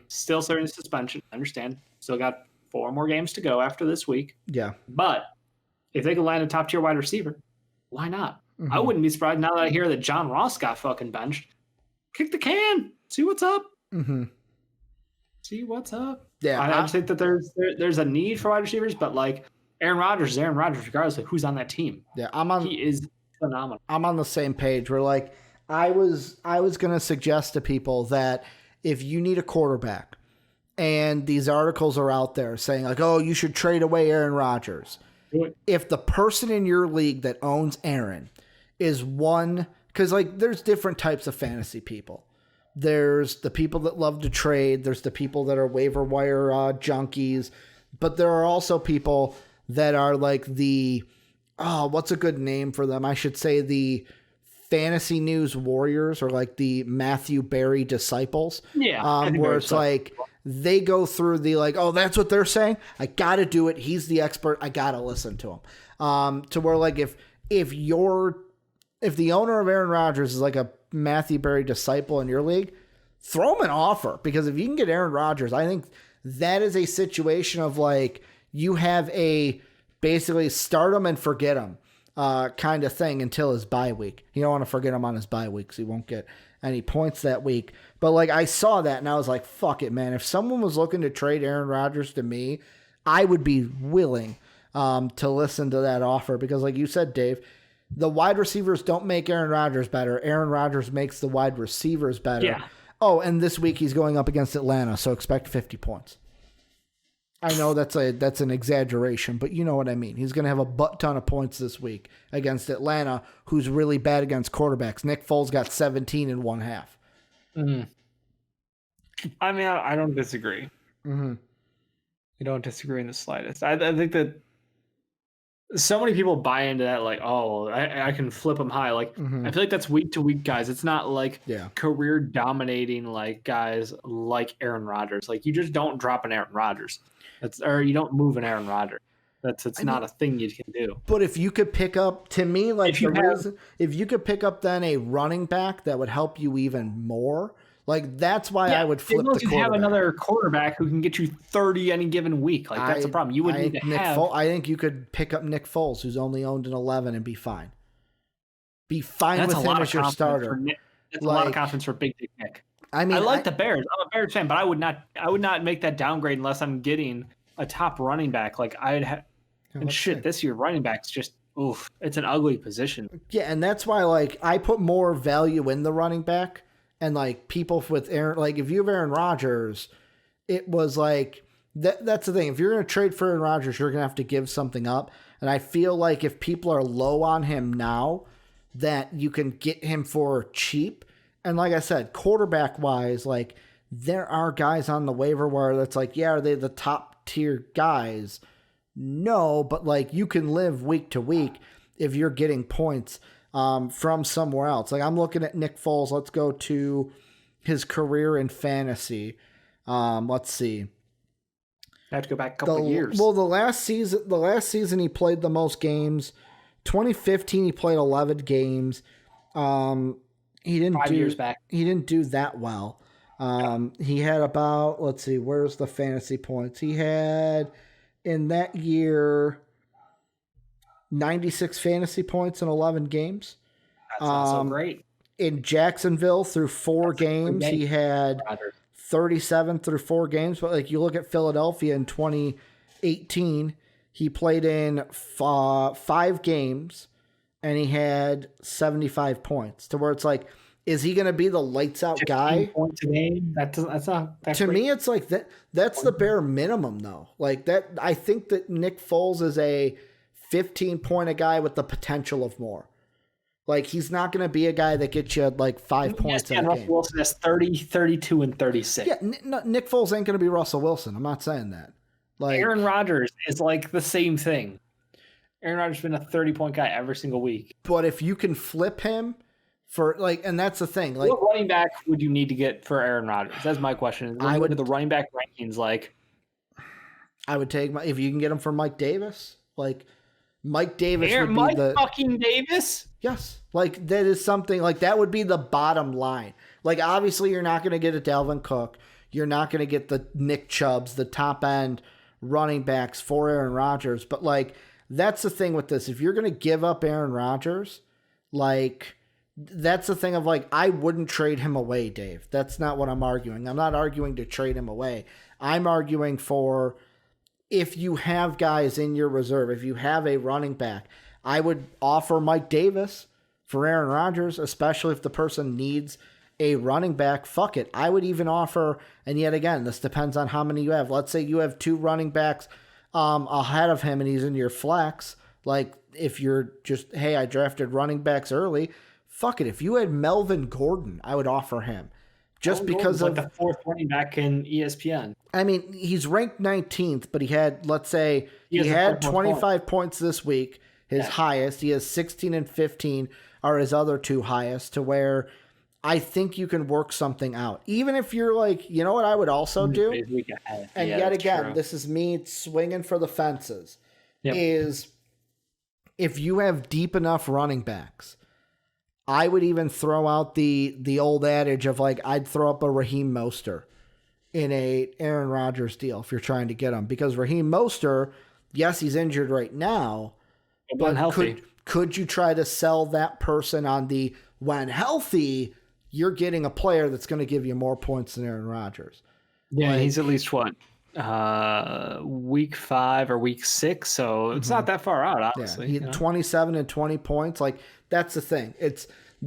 still serving suspension, I understand. Still got 4 more games to go after this week. Yeah. But if they could land a top-tier wide receiver, why not? I wouldn't be surprised now that I hear that John Ross got fucking benched. Kick the can. See what's up. See what's up. Yeah, I just think that there's a need for wide receivers, but like Aaron Rodgers is Aaron Rodgers regardless of who's on that team. Yeah, he is phenomenal. I'm on the same page. Where like I was gonna suggest to people that if you need a quarterback, and these articles are out there saying like, oh, you should trade away Aaron Rodgers. If the person in your league that owns Aaron is one, because like there's different types of fantasy people. There's the people that love to trade. There's the people that are waiver wire junkies. But there are also people that are like what's a good name for them? I should say the fantasy news warriors, or like the Matthew Berry disciples. Yeah. Where it's like they go through the like, oh, that's what they're saying. I got to do it. He's the expert. I got to listen to him. To where like if the owner of Aaron Rodgers is like a Matthew Berry disciple in your league, throw him an offer, because if you can get Aaron Rodgers, I think that is a situation of like you have a basically start him and forget him kind of thing until his bye week. You don't want to forget him on his bye week, so he won't get any points that week. But like I saw that and I was like, fuck it, man. If someone was looking to trade Aaron Rodgers to me, I would be willing to listen to that offer, because like you said, Dave, the wide receivers don't make Aaron Rodgers better. Aaron Rodgers makes the wide receivers better. Yeah. Oh, and this week he's going up against Atlanta, so expect 50 points. I know that's an exaggeration, but you know what I mean. He's going to have a butt ton of points this week against Atlanta, who's really bad against quarterbacks. Nick Foles got 17 in one half. Mm. I mean, I don't disagree. Mm-hmm. I don't disagree in the slightest. I think that so many people buy into that, like, oh, I can flip them high. Like, I feel like that's week to week guys. It's not like career dominating like guys like Aaron Rodgers. Like, you just don't drop an Aaron Rodgers. Or you don't move an Aaron Rodgers. It's not a thing you can do. But if you could pick up, to me, like if you could pick up then a running back that would help you even more. Like, that's why I would flip the quarterback. You have another quarterback who can get you 30 any given week. Like, that's the problem. You would need to have. I think you could pick up Nick Foles, who's only owned an 11, and be fine. Be fine with him as your starter. That's a lot of confidence for Big Dick Nick. I mean, I like the Bears. I'm a Bears fan, but I would not make that downgrade unless I'm getting a top running back. Like, I'd have. And shit, this year running back's just oof. It's an ugly position. Yeah, and that's why like I put more value in the running back. And like people with Aaron, like if you have Aaron Rodgers, it was like that's the thing. If you're going to trade for Aaron Rodgers, you're going to have to give something up. And I feel like if people are low on him now, that you can get him for cheap. And like I said, quarterback wise, like there are guys on the waiver wire that's like, yeah, are they the top tier guys? No, but like you can live week to week if you're getting points from somewhere else. Like I'm looking at Nick Foles. Let's go to his career in fantasy. Let's see. I have to go back a couple of years. Well, the last season he played the most games. 2015 he played 11 games. He didn't 5 years back. He didn't do that well. He had about, let's see, where's the fantasy points? He had in that year 96 fantasy points in 11 games. That's not so great. In Jacksonville through four games, he had 37 through 4 games. But like you look at Philadelphia in 2018, he played in 5 games and he had 75 points. To where it's like, is he going to be the lights out guy? Points a game? That's not that to great. me, it's like that. That's the bare minimum, though. Like that, I think that Nick Foles is a 15-point a guy with the potential of more. Like he's not going to be a guy that gets you like 5 points in a game. Russell Wilson has 30, 32, and 36. Yeah, Nick Foles ain't going to be Russell Wilson. I'm not saying that. Like Aaron Rodgers is like the same thing. Aaron Rodgers has been a 30-point guy every single week. But if you can flip him for like, and that's the thing. Like, what running back would you need to get for Aaron Rodgers? That's my question. I would the running back rankings like. I would take if you can get him for Mike Davis, like. Mike Davis would be Mike fucking Davis? Yes. Like, that is something, like, that would be the bottom line. Like, obviously, you're not going to get a Dalvin Cook. You're not going to get the Nick Chubbs, the top-end running backs for Aaron Rodgers. But, like, that's the thing with this. If you're going to give up Aaron Rodgers, like, that's the thing of, like, I wouldn't trade him away, Dave. That's not what I'm arguing. I'm not arguing to trade him away. I'm arguing for... if you have guys in your reserve, if you have a running back, I would offer Mike Davis for Aaron Rodgers, especially if the person needs a running back. Fuck it. I would even offer, and yet again, this depends on how many you have. Let's say you have 2 running backs ahead of him and he's in your flex. Like if you're just, hey, I drafted running backs early. Fuck it. If you had Melvin Gordon, I would offer him. Just because of like the 4th running back in ESPN. I mean, he's ranked 19th, but he had, let's say, he had 25 points this week, his highest. He has 16 and 15 are his other 2 highest, to where I think you can work something out. Even if you're like, you know what I would also do? And yet again, this is me swinging for the fences, is if you have deep enough running backs, I would even throw out the old adage of like, I'd throw up a Raheem Mostert in a Aaron Rodgers deal if you're trying to get him. Because Raheem Mostert, yes, he's injured right now, but could you try to sell that person on the when healthy, you're getting a player that's going to give you more points than Aaron Rodgers. Yeah, like, he's at least what? Week 5 or week 6, so it's not that far out, honestly. Yeah, 27 and 20 points. Like, that's the thing.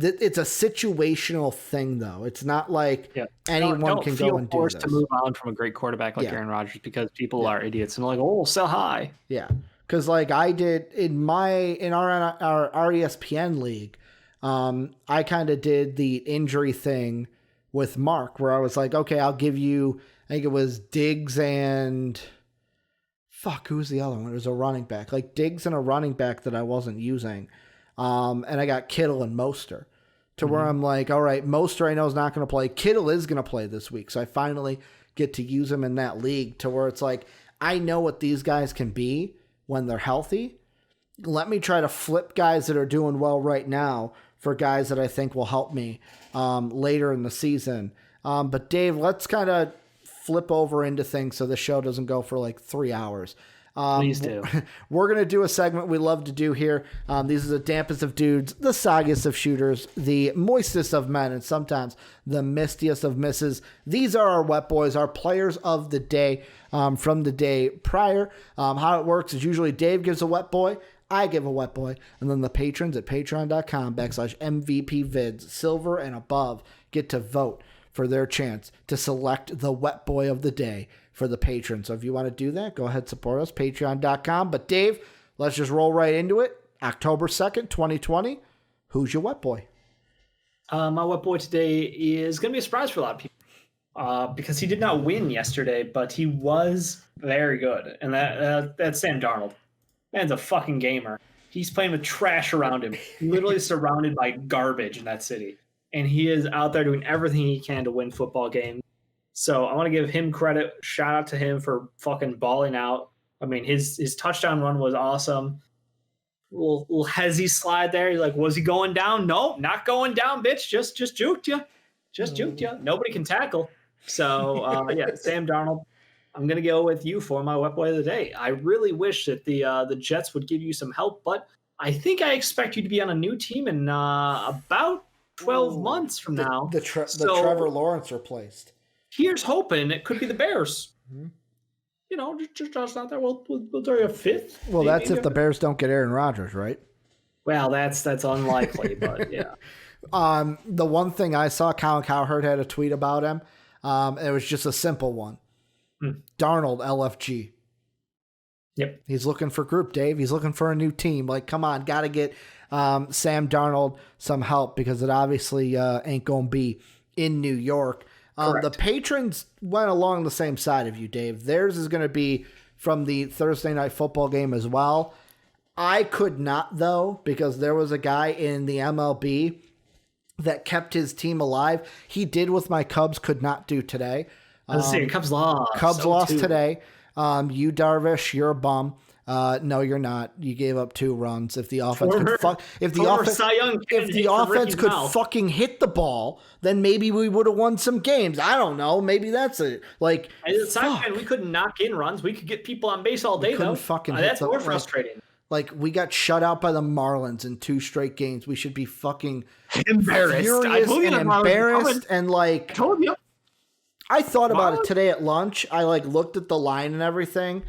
It's a situational thing, though. It's not like anyone can go and do this. Don't feel forced to move on from a great quarterback like Aaron Rodgers because people are idiots and like, oh, sell high. Yeah, because like I did in our ESPN league, I kind of did the injury thing with Mark, where I was like, okay, I'll give you. I think it was Diggs and who was the other one? It was a running back, like Diggs and a running back that I wasn't using. And I got Kittle and Oster to where I'm like, all right, Oster I know is not going to play. Kittle is going to play this week. So I finally get to use him in that league to where it's like, I know what these guys can be when they're healthy. Let me try to flip guys that are doing well right now for guys that I think will help me later in the season. But Dave, let's kind of flip over into things so the show doesn't go for like 3 hours. Please do. We're going to do a segment we love to do here. These are the dampest of dudes, the soggiest of shooters, the moistest of men, and sometimes the mistiest of misses. These are our wet boys, our players of the day from the day prior. How it works is usually Dave gives a wet boy, I give a wet boy, and then the patrons at patreon.com/MVPvids, silver and above, get to vote for their chance to select the wet boy of the day for the patrons. So if you want to do that, go ahead, support us, patreon.com. But Dave, let's just roll right into it. October 2nd, 2020. Who's your wet boy? My wet boy today is going to be a surprise for a lot of people because he did not win yesterday, but he was very good. And that's Sam Darnold. Man's a fucking gamer. He's playing with trash around him, literally surrounded by garbage in that city. And he is out there doing everything he can to win football games. So I want to give him credit. Shout out to him for fucking balling out. I mean, his touchdown run was awesome. Little hezzy slide there. He's like, was he going down? No, not going down, bitch. Just juked you. Just juked you. Nobody can tackle. So, Sam Darnold, I'm going to go with you for my wet boy of the day. I really wish that the Jets would give you some help, but I think I expect you to be on a new team in about 12 months from now. The Trevor Lawrence replaced. Here's hoping it could be the Bears. Mm-hmm. You know, just not there. We'll throw you a fifth. Well, that's if the Bears don't get Aaron Rodgers, right? Well, that's unlikely, but yeah. The one thing I saw, Colin Cowherd had a tweet about him. It was just a simple one. Darnold, LFG. Yep. He's looking for group, Dave. He's looking for a new team. Like, come on, got to get Sam Darnold some help because it obviously ain't going to be in New York. The patrons went along the same side of you, Dave. Theirs is going to be from the Thursday night football game as well. I could not, though, because there was a guy in the MLB that kept his team alive. He did what my Cubs could not do today. Cubs lost. Cubs lost today. You, Darvish, you're a bum. No, you're not. You gave up 2 runs. If the offense could fucking hit the ball, then maybe we would have won some games. I don't know. Maybe that's it. Like, we couldn't knock in runs. We could get people on base all day, though. That's more frustrating. Like, we got shut out by the Marlins in 2 straight games. We should be fucking embarrassed. Furious and embarrassed. And like, I told you. I thought about it today at lunch. I looked at the line and everything.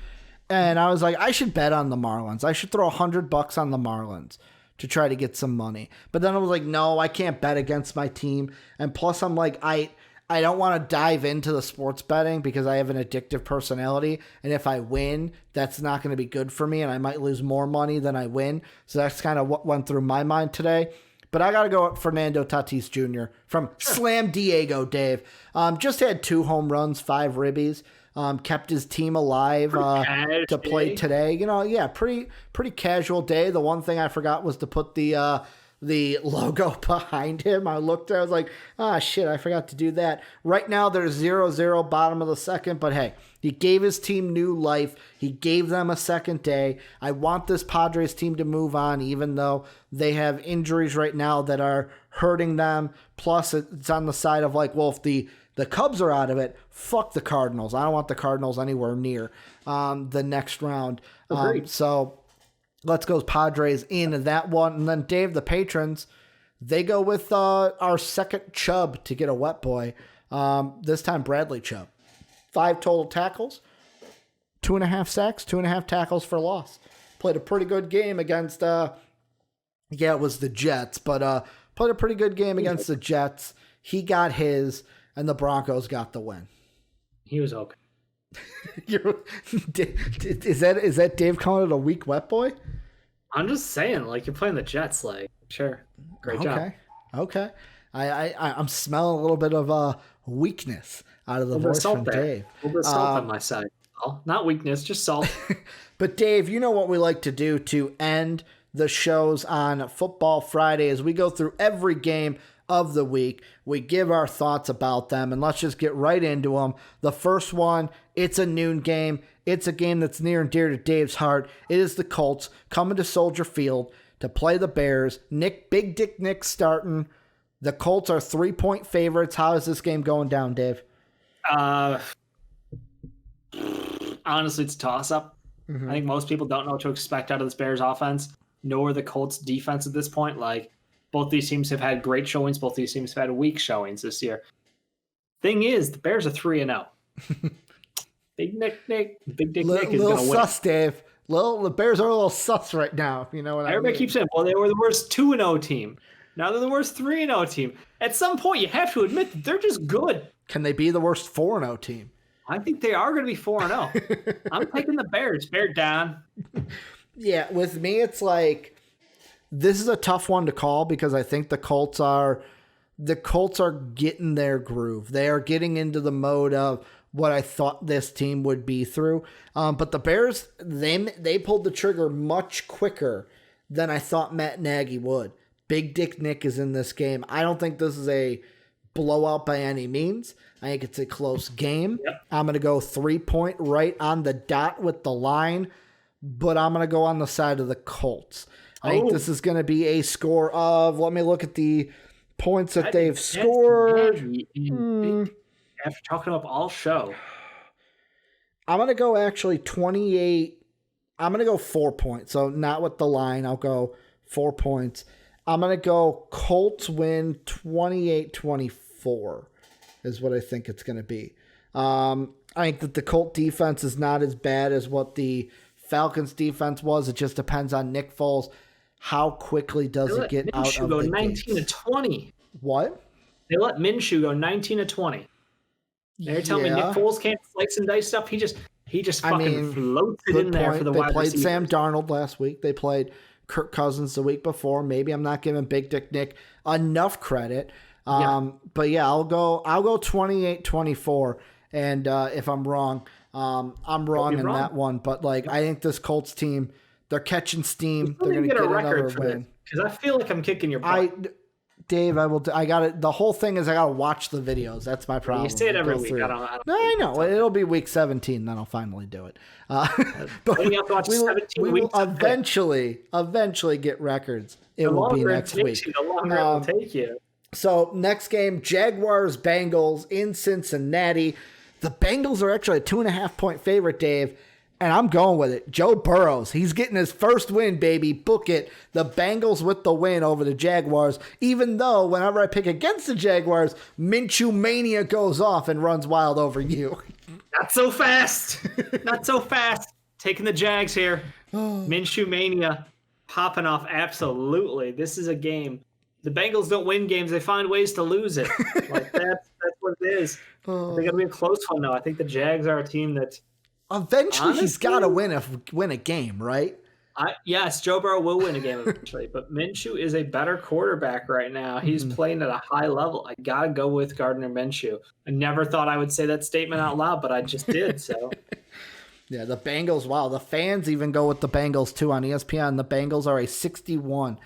And I was like, I should bet on the Marlins. I should throw $100 on the Marlins to try to get some money. But then I was like, no, I can't bet against my team. And plus I'm like, I don't want to dive into the sports betting because I have an addictive personality. And if I win, that's not going to be good for me. And I might lose more money than I win. So that's kind of what went through my mind today. But I got to go with Fernando Tatis Jr. from Slam Diego, Dave. Just had 2 home runs, 5 ribbies. Kept his team alive to play today. You know, yeah, pretty casual day. The one thing I forgot was to put the logo behind him. I looked there, I was like, shit, I forgot to do that. Right now, there's 0-0, bottom of the second, but hey, he gave his team new life. He gave them a second day. I want this Padres team to move on, even though they have injuries right now that are hurting them. Plus, it's on the side of like, well, if the Cubs are out of it, fuck the Cardinals. I don't want the Cardinals anywhere near the next round. So let's go Padres in that one. And then, Dave, the patrons, they go with our second Chubb to get a wet boy. This time, Bradley Chubb. 5 total tackles, 2.5 sacks, 2.5 tackles for loss. Played a pretty good game against, it was the Jets, but Played a pretty good game against the Jets. He got his, and the Broncos got the win. He was okay. Is that Dave calling it a weak wet boy? I'm just saying, like, you're playing the Jets, like, sure, great job. Okay. I'm smelling a little bit of weakness out of the voice from Dave. A little bit of salt on my side. Not weakness, just salt. But Dave, you know what we like to do to end the shows on Football Friday is we go through every game of the week. We give our thoughts about them, and let's just get right into them. The first one, it's a noon game. It's a game that's near and dear to Dave's heart. It is the Colts coming to Soldier Field to play the Bears. Big Dick Nick starting. The Colts are 3-point favorites. How is this game going down, Dave? Honestly, it's a toss-up. I think most people don't know what to expect out of this Bears offense, nor the Colts defense at this point. Like, both these teams have had great showings. Both these teams have had weak showings this year. Thing is, the Bears are 3-0. Big Dick Nick is going to win. Little sus, Dave. The Bears are a little sus right now. You know what I mean? Everybody keeps saying, well, they were the worst 2-0 team. Now they're the worst 3-0 team. At some point, you have to admit that they're just good. Can they be the worst 4-0 team? I think they are going to be 4-0. I'm taking the Bears. Bear down. Yeah, with me, it's like this is a tough one to call because I think the Colts are getting their groove. They are getting into the mode of what I thought this team would be through. But the Bears, they pulled the trigger much quicker than I thought Matt Nagy would. Big Dick Nick is in this game. I don't think this is a blowout by any means. I think it's a close game. Yep. I'm going to go 3-point right on the dot with the line, but I'm going to go on the side of the Colts. I think this is going to be a score of, let me look at the points that they've scored. After talking up all show. I'm going to go actually 28. I'm going to go 4 points. So not with the line. I'll go 4 points. I'm going to go Colts win 28-24 is what I think it's going to be. I think that the Colt defense is not as bad as what the Falcons defense was. It just depends on Nick Foles. How quickly does it get out of the gates? Minshew go 19-20. What? They let Minshew go 19-20. They're telling me Nick Foles can't slice and dice stuff. He just fucking floats it in there for the wide receivers. They played Sam Darnold last week. They played Kirk Cousins the week before. Maybe I'm not giving Big Dick Nick enough credit. But yeah, I'll go 28-24. And if I'm wrong, I'm wrong in that one. But like, I think this Colts team, they're catching steam. They're going to get another win. Because I feel like I'm kicking your butt. Dave, I got it. The whole thing is I got to watch the videos. That's my problem. You say it every week. I know. It'll be week 17. Then I'll finally do it. But we will eventually get records. It will be next week. The longer it will take you. So next game, Jaguars-Bengals in Cincinnati. The Bengals are actually a 2.5-point favorite, Dave. And I'm going with it. Joe Burrows, he's getting his first win, baby. Book it. The Bengals with the win over the Jaguars. Even though whenever I pick against the Jaguars, Minshew Mania goes off and runs wild over you. Not so fast. Not so fast. Taking the Jags here. Minshew Mania popping off. Absolutely. This is a game. The Bengals don't win games. They find ways to lose it. Like that's what it is. I think it'll be a close one, though. I think the Jags are a team that eventually he's got to win a game, right? Yes, Joe Burrow will win a game eventually, but Minshew is a better quarterback right now. He's playing at a high level. I got to go with Gardner Minshew. I never thought I would say that statement out loud, but I just did, so. Yeah, the Bengals, wow. The fans even go with the Bengals, too, on ESPN. The Bengals are a 61%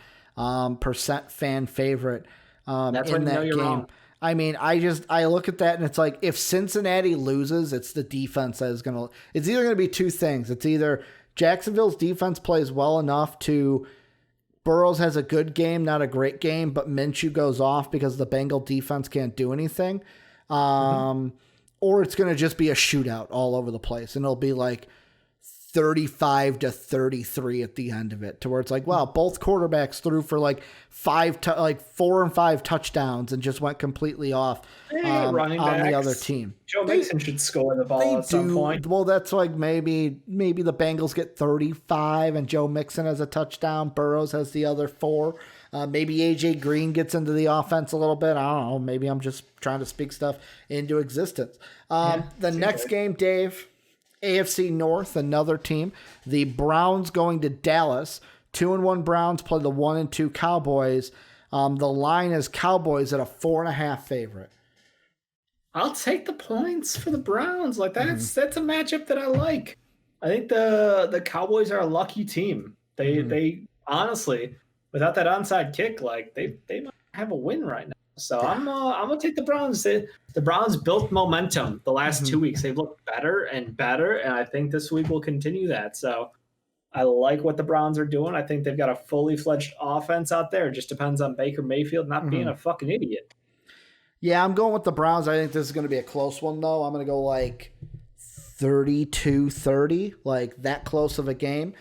fan favorite That's in that game. Wrong. I mean, I look at that and it's like if Cincinnati loses, it's the defense that is going to – it's either going to be two things. It's either Jacksonville's defense plays well enough to – Burrows has a good game, not a great game, but Minshew goes off because the Bengal defense can't do anything. Or it's going to just be a shootout all over the place. And it'll be like 35-33 at the end of it, to where it's like, wow, both quarterbacks threw for like 4 and 5 touchdowns and just went completely off on the other team. Joe Mixon should score the ball at some point. Well, that's like maybe the Bengals get 35 and Joe Mixon has a touchdown. Burrows has the other 4. Maybe AJ Green gets into the offense a little bit. I don't know. Maybe I'm just trying to speak stuff into existence. The next game, Dave, AFC North, another team. The Browns going to Dallas. 2-1 Browns play the 1-2 Cowboys. The line is Cowboys at a 4.5 favorite. I'll take the points for the Browns. Like that's a matchup that I like. I think the Cowboys are a lucky team. They honestly, without that onside kick, like they might have a win right now. So I'm gonna take the Browns. The Browns built momentum the last 2 weeks. They've looked better and better, and I think this week will continue that. So I like what the Browns are doing. I think they've got a fully fledged offense out there. It just depends on Baker Mayfield not being a fucking idiot. Yeah, I'm going with the Browns. I think this is going to be a close one, though. I'm going to go like 32-30, like that close of a game.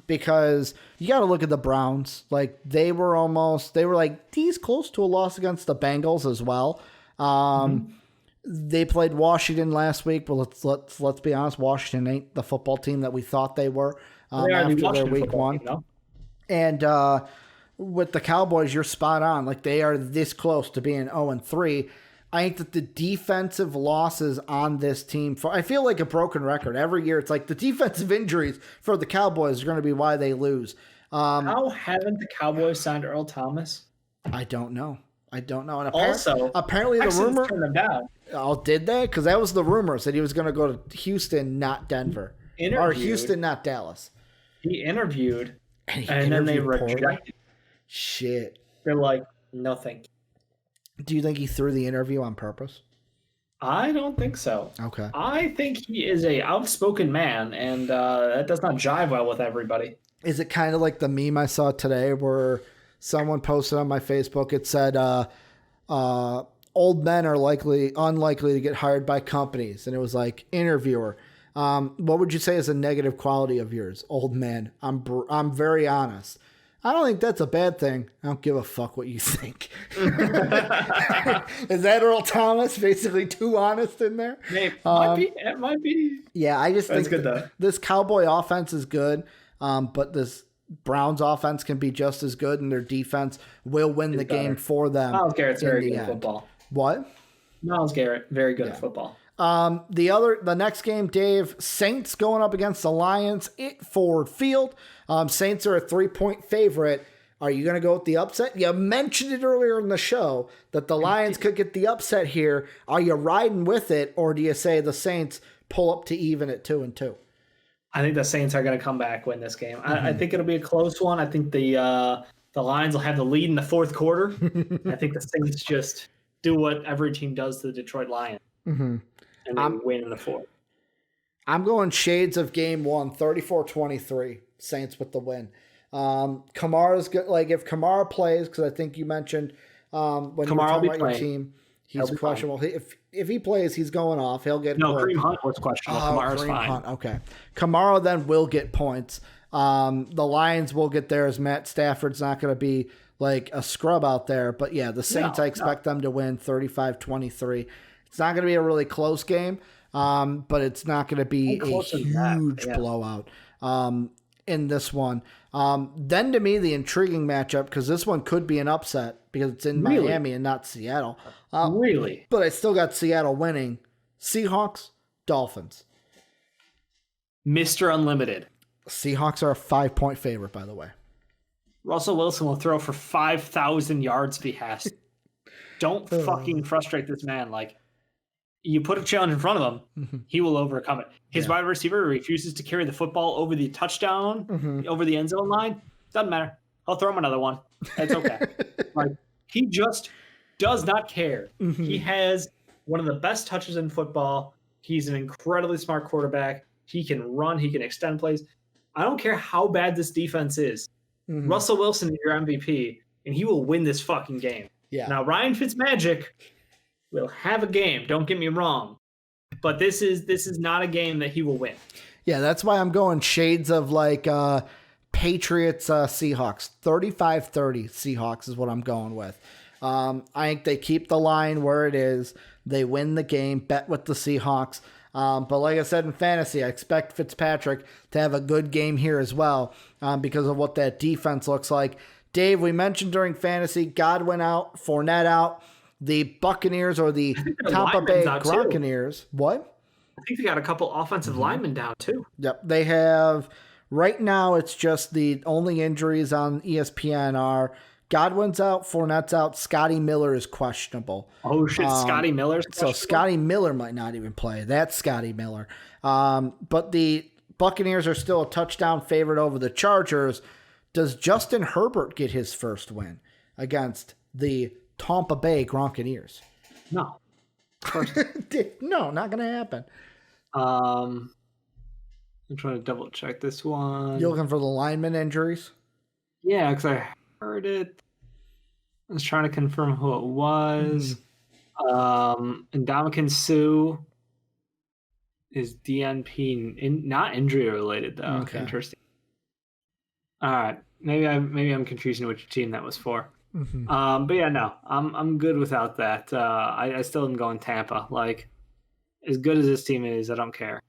Because you got to look at the Browns. Like they were like these close to a loss against the Bengals as well. They played Washington last week, but let's be honest, Washington ain't the football team that we thought they were after their week one. Team, no? And with the Cowboys, you're spot on. Like they are this close to being 0-3. I think that the defensive losses on this team, I feel like a broken record. Every year it's like the defensive injuries for the Cowboys are going to be why they lose. How haven't the Cowboys signed Earl Thomas? I don't know. And apparently the rumor turned them down. Oh, did they? Because that was the rumor, said he was going to go to Houston, not Denver. Or Houston, not Dallas. He interviewed, and then they rejected. Shit. They're like, no thank you. Do you think he threw the interview on purpose? I don't think so. Okay. I think he is a outspoken man, and that does not jive well with everybody. Is it kind of like the meme I saw today where someone posted on my Facebook? It said, old men are unlikely to get hired by companies. And it was like, interviewer. What would you say is a negative quality of yours? Old man. I'm very honest. I don't think that's a bad thing. I don't give a fuck what you think. Is that Earl Thomas basically too honest in there? It might be. Yeah, I just think good, this Cowboy offense is good, but this Browns offense can be just as good, and their defense will win the game for them. Myles Garrett's very good at football. What? Myles Garrett, very good at football. The next game, Dave, Saints going up against the Lions at Ford Field. Saints are a 3-point favorite. Are you going to go with the upset? You mentioned it earlier in the show that the Lions could get the upset here. Are you riding with it, or do you say the Saints pull up to even at 2-2? I think the Saints are going to come back, win this game. I think it'll be a close one. I think the Lions will have the lead in the fourth quarter. I think the Saints just do what every team does to the Detroit Lions. And then win in the fourth. I'm going shades of game one, 34-23. Saints with the win. Kamara's good. Like if Kamara plays, because I think you mentioned when you were talking about your team, he's questionable. If he plays, he's going off. He'll get points. Kareem Hunt was questionable. Kamara's fine. Hunt. Okay. Kamara then will get points. The Lions will get theirs. Matt Stafford's not going to be like a scrub out there. But yeah, the Saints, I expect them to win 35-23. It's not going to be a really close game, but it's not going to be a huge blowout in this one. Then to me, the intriguing matchup, because this one could be an upset because it's in Miami and not Seattle. Really? But I still got Seattle winning. Seahawks, Dolphins. Mr. Unlimited. Seahawks are a 5-point favorite, by the way. Russell Wilson will throw for 5,000 yards if he has to. Don't fucking frustrate this man. Like, you put a challenge in front of him, he will overcome it. His wide receiver refuses to carry the football over the touchdown, over the end zone line. Doesn't matter. I'll throw him another one. It's okay. Like, he just does not care. He has one of the best touches in football. He's an incredibly smart quarterback. He can run. He can extend plays. I don't care how bad this defense is. Russell Wilson is your MVP, and he will win this fucking game. Yeah. Now, Ryan Fitzmagic will have a game. Don't get me wrong. But this is not a game that he will win. Yeah, that's why I'm going shades of like Patriots Seahawks. 35-30 Seahawks is what I'm going with. I think they keep the line where it is. They win the game. Bet with the Seahawks. But like I said in fantasy, I expect Fitzpatrick to have a good game here as well because of what that defense looks like. Dave, we mentioned during fantasy, Godwin out, Fournette out, the Buccaneers or the Tampa Bay Gronkaneers. What? I think they got a couple offensive linemen down too. Yep. They have, right now, it's just the only injuries on ESPN are Godwin's out, Fournette's out, Scotty Miller is questionable. Oh, shit, Scotty Miller's questionable? So Scotty Miller might not even play. That's Scotty Miller. But the Buccaneers are still a touchdown favorite over the Chargers. Does Justin Herbert get his first win against the Tampa Bay Gronkaneers? No. Of course no, not going to happen. I'm trying to double check this one. You looking for the lineman injuries? Yeah, because I heard it. I was trying to confirm who it was. Ndamukong Suh is DNP, not injury related though. Okay. Interesting. All right, maybe I'm confusing which team that was for. But yeah, no, I'm good without that. I still am going Tampa. Like, as good as this team is, I don't care.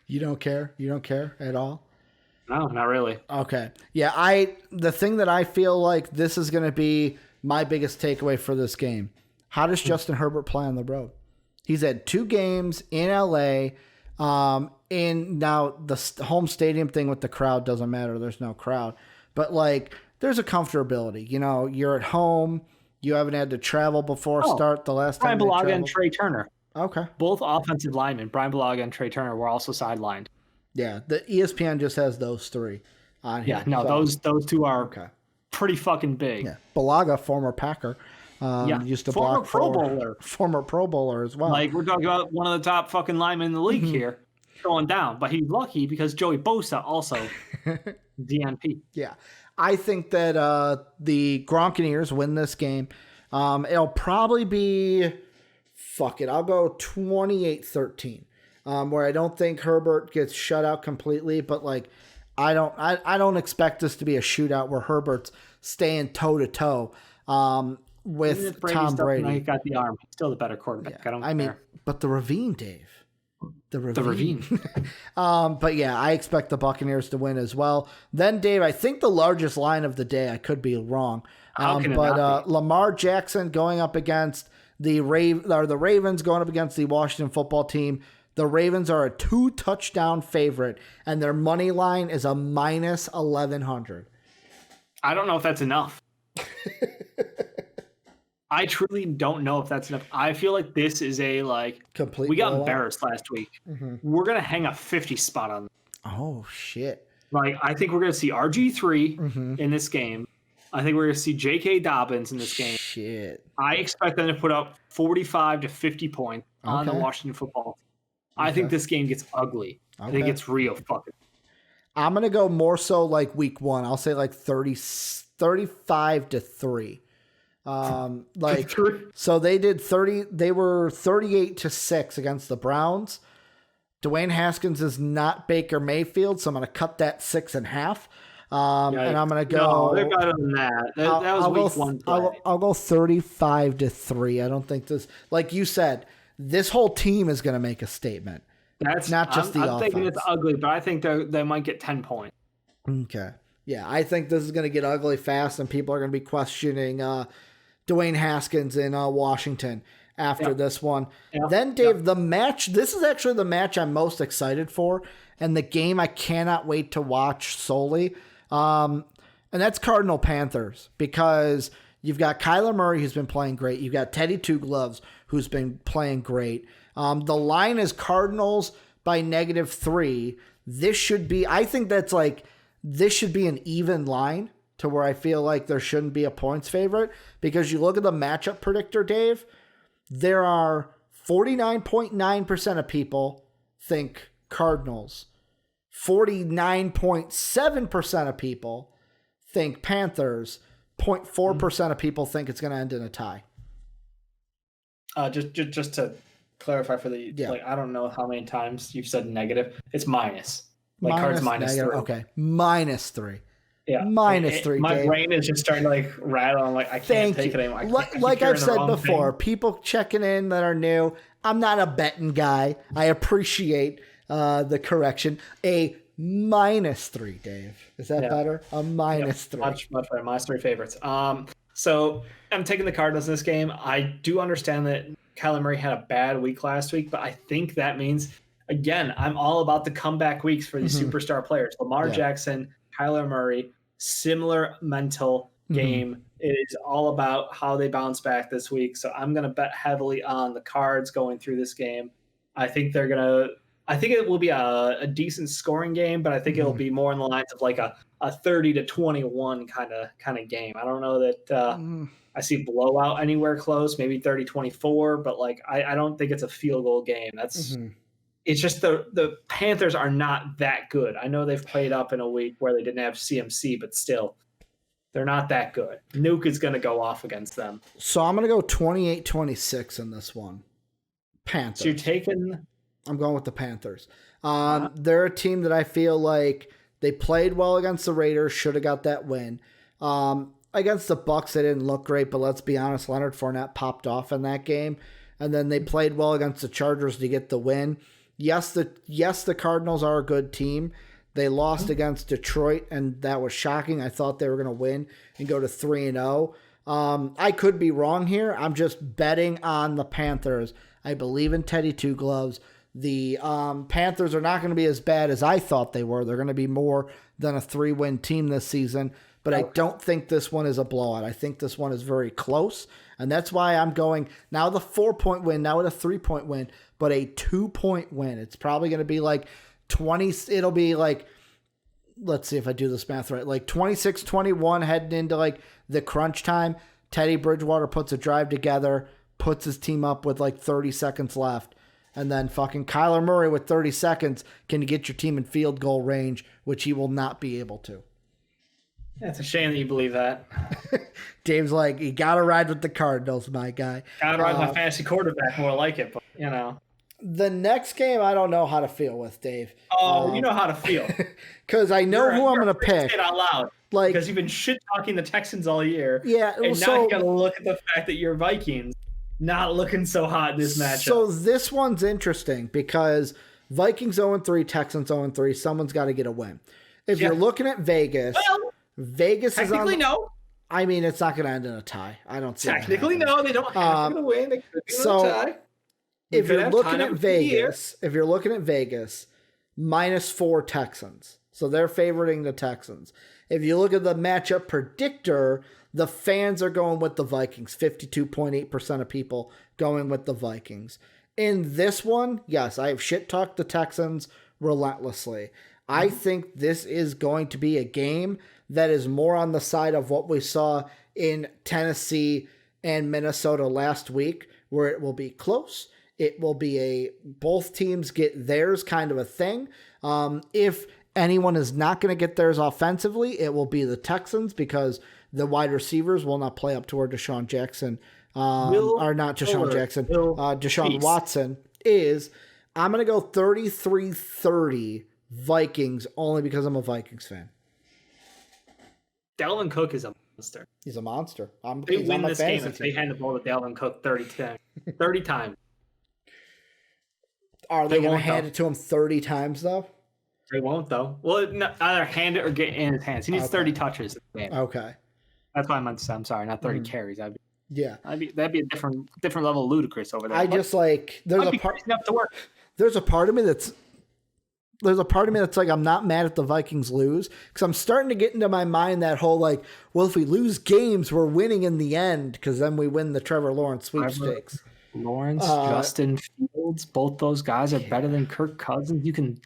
You don't care? You don't care at all? No, not really. Okay. Yeah, the thing that I feel like this is going to be my biggest takeaway for this game. How does Justin Herbert play on the road? He's had 2 games in LA. Now the home stadium thing with the crowd doesn't matter. There's no crowd. But like, there's a comfortability. You know, you're at home. You haven't had to travel before start the last time. Brian Bulaga and Trey Turner. Okay. Both offensive linemen, Brian Bulaga and Trey Turner, were also sidelined. Yeah, the ESPN just has those 3 on here. Yeah, no, those 2 are pretty fucking big. Yeah, Bulaga, former Packer, used to former block Pro Bowler, former Pro Bowler as well. Like, we're talking about one of the top fucking linemen in the league here, going down. But he's lucky because Joey Bosa also DNP. Yeah, I think that the Gronkaneers win this game. It'll probably be, I'll go 28-13. Where I don't think Herbert gets shut out completely, but like I don't expect this to be a shootout where Herbert's staying toe to toe with Tom Brady. He got the arm. He's still the better quarterback. Yeah. I mean, but the Ravine, Dave. The Ravine. But yeah, I expect the Buccaneers to win as well. Then, Dave, I think the largest line of the day, I could be wrong. But Lamar Jackson going up against the Ravens going up against the Washington football team. The Ravens are a 2-touchdown favorite, and their money line is a minus 1,100. I don't know if that's enough. I truly don't know if that's enough. I feel like this is complete. We got embarrassed last week. We're gonna hang a 50 spot on them. Oh shit! Like, I think we're gonna see RG3 in this game. I think we're gonna see J.K. Dobbins in this game. Shit! I expect them to put up 45 to 50 points on the Washington football team. I think this game gets ugly. I think it's real fucking. I'm going to go more so like week 1. I'll say like 35-3. So they did 30. They were 38-6 against the Browns. Dwayne Haskins is not Baker Mayfield, so I'm going to cut that 6.5. And I'm going to go. No, they're better than that. That was week 1 play. I'll go 35-3. I don't think this, like you said, this whole team is going to make a statement. That's not just the offense. I'm thinking it's ugly, but I think they might get 10 points. Okay. Yeah, I think this is going to get ugly fast, and people are going to be questioning Dwayne Haskins in Washington after this one. Then, Dave, the match, this is actually the match I'm most excited for, and the game I cannot wait to watch solely. And that's Cardinal Panthers, because you've got Kyler Murray, who's been playing great. You've got Teddy Two Gloves, who's been playing great. The line is Cardinals by -3. This should be, I think this should be an even line to where I feel like there shouldn't be a points favorite, because you look at the matchup predictor, Dave, there are 49.9% of people think Cardinals. 49.7% of people think Panthers. 0.4% of people think it's going to end in a tie. Just to clarify for the I don't know how many times you've said negative. It's minus. Cards -3. Okay, -3. Yeah, -3. My Dave. brain is just starting to rattle. I'm like, I can't take it anymore. Like I've said before, people checking in that are new. I'm not a betting guy. I appreciate the correction. A -3, Dave. Is that better? A -3. Much better. My 3 favorites. So I'm taking the Cardinals in this game. I do understand that Kyler Murray had a bad week last week, but I think that means, again, I'm all about the comeback weeks for these superstar players. Lamar Jackson, Kyler Murray, similar mental game. It is all about how they bounce back this week. So I'm going to bet heavily on the Cards going through this game. I think it will be a decent scoring game, but I think it'll be more in the lines of like a 30-21 kind of game. I don't know that I see blowout anywhere close, maybe 30-24, but like I don't think it's a field goal game. It's just the Panthers are not that good. I know they've played up in a week where they didn't have CMC, but still, they're not that good. Nuke is going to go off against them. So I'm going to go 28-26 in this one. Panthers. So you're taking... I'm going with the Panthers. They're a team that I feel like they played well against the Raiders, should have got that win. Against the Bucs, they didn't look great, but let's be honest, Leonard Fournette popped off in that game. And then they played well against the Chargers to get the win. Yes, the Cardinals are a good team. They lost against Detroit, and that was shocking. I thought they were going to win and go to 3-0. I could be wrong here. I'm just betting on the Panthers. I believe in Teddy Two Gloves. The Panthers are not going to be as bad as I thought they were. They're going to be more than a 3-win team this season. But I don't think this one is a blowout. I think this one is very close. And that's why I'm going now the 4-point win, now with a 3-point win, but a 2-point win. It's probably going to be like 20. It'll be like, let's see if I do this math right, like 26-21 heading into like the crunch time. Teddy Bridgewater puts a drive together, puts his team up with like 30 seconds left. And then fucking Kyler Murray with 30 seconds can get your team in field goal range, which he will not be able to. It's a shame that you believe that. Dave's like, you got to ride with the Cardinals, my guy. Got to ride my fantasy quarterback, more like it, but you know. The next game, I don't know how to feel with, Dave. Oh, you know how to feel. Because I know who I'm going to pick. Say it out loud. Like, because you've been shit-talking the Texans all year. Yeah. And now you got to look at the fact that your Vikings not looking so hot in this matchup. So this one's interesting because Vikings 0-3, Texans 0-3. Someone's got to get a win. If you're looking at Vegas, Vegas is on. Technically, no. I mean, it's not going to end in a tie. I don't see. Technically, no. They don't have to win. They could be in a tie. If you're looking at Vegas, -4 Texans. So they're favoriting the Texans. If you look at the matchup predictor, the fans are going with the Vikings. 52.8% of people going with the Vikings. In this one, yes, I have shit-talked the Texans relentlessly. I think this is going to be a game that is more on the side of what we saw in Tennessee and Minnesota last week, where it will be close. It will be both teams get theirs kind of a thing. If anyone is not going to get theirs offensively, it will be the Texans because the wide receivers will not play up to where Deshaun Jackson, Deshaun Watson is. I'm going to go 33-30 Vikings only because I'm a Vikings fan. Dalvin Cook is a monster. He's a monster. They win this game if they hand the ball to Dalvin Cook 30 times. Are they going to hand it to him 30 times, though? They won't, though. Well, either hand it or get it in his hands. He needs 30 touches in the game. Okay. That's why I meant to say, I'm sorry, not 30 carries. That'd be a different level of ludicrous over there. I just like there's a part enough to work. There's a part of me that's like I'm not mad if the Vikings lose because I'm starting to get into my mind that whole like, well, if we lose games, we're winning in the end because then we win the Trevor Lawrence sweepstakes. Justin Fields, both those guys are better than Kirk Cousins. You can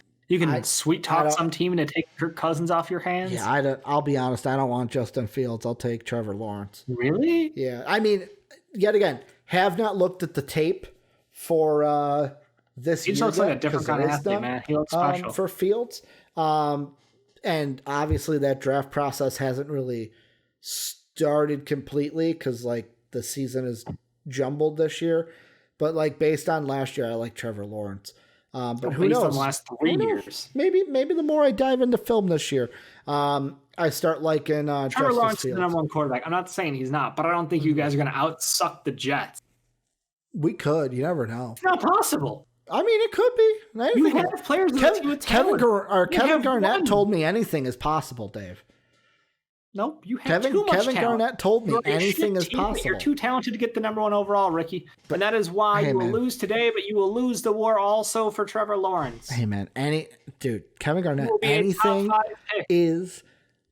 sweet talk some team into taking Kirk Cousins off your hands. Yeah, I'll be honest. I don't want Justin Fields. I'll take Trevor Lawrence. Really? Yeah. I mean, yet again, have not looked at the tape for this year. He looks like a different kind of athlete, man. He looks special. For Fields. And obviously that draft process hasn't really started completely because like the season is jumbled this year. But like based on last year, I like Trevor Lawrence. But who knows? The last 3 years. Maybe the more I dive into film this year, I start liking Trevor Lawrence is the number one quarterback. I'm not saying he's not, but I don't think you guys are going to outsuck the Jets. We could. You never know. It's not possible. I mean, it could be. You have players Kevin Garnett told me anything is possible, Dave. Nope, you have too much Kevin talent. Garnett told me anything is possible. You're too talented to get the number 1 overall, Ricky. And that is why you will lose today, but you will lose the war also for Trevor Lawrence. Hey, man. Kevin Garnett, anything is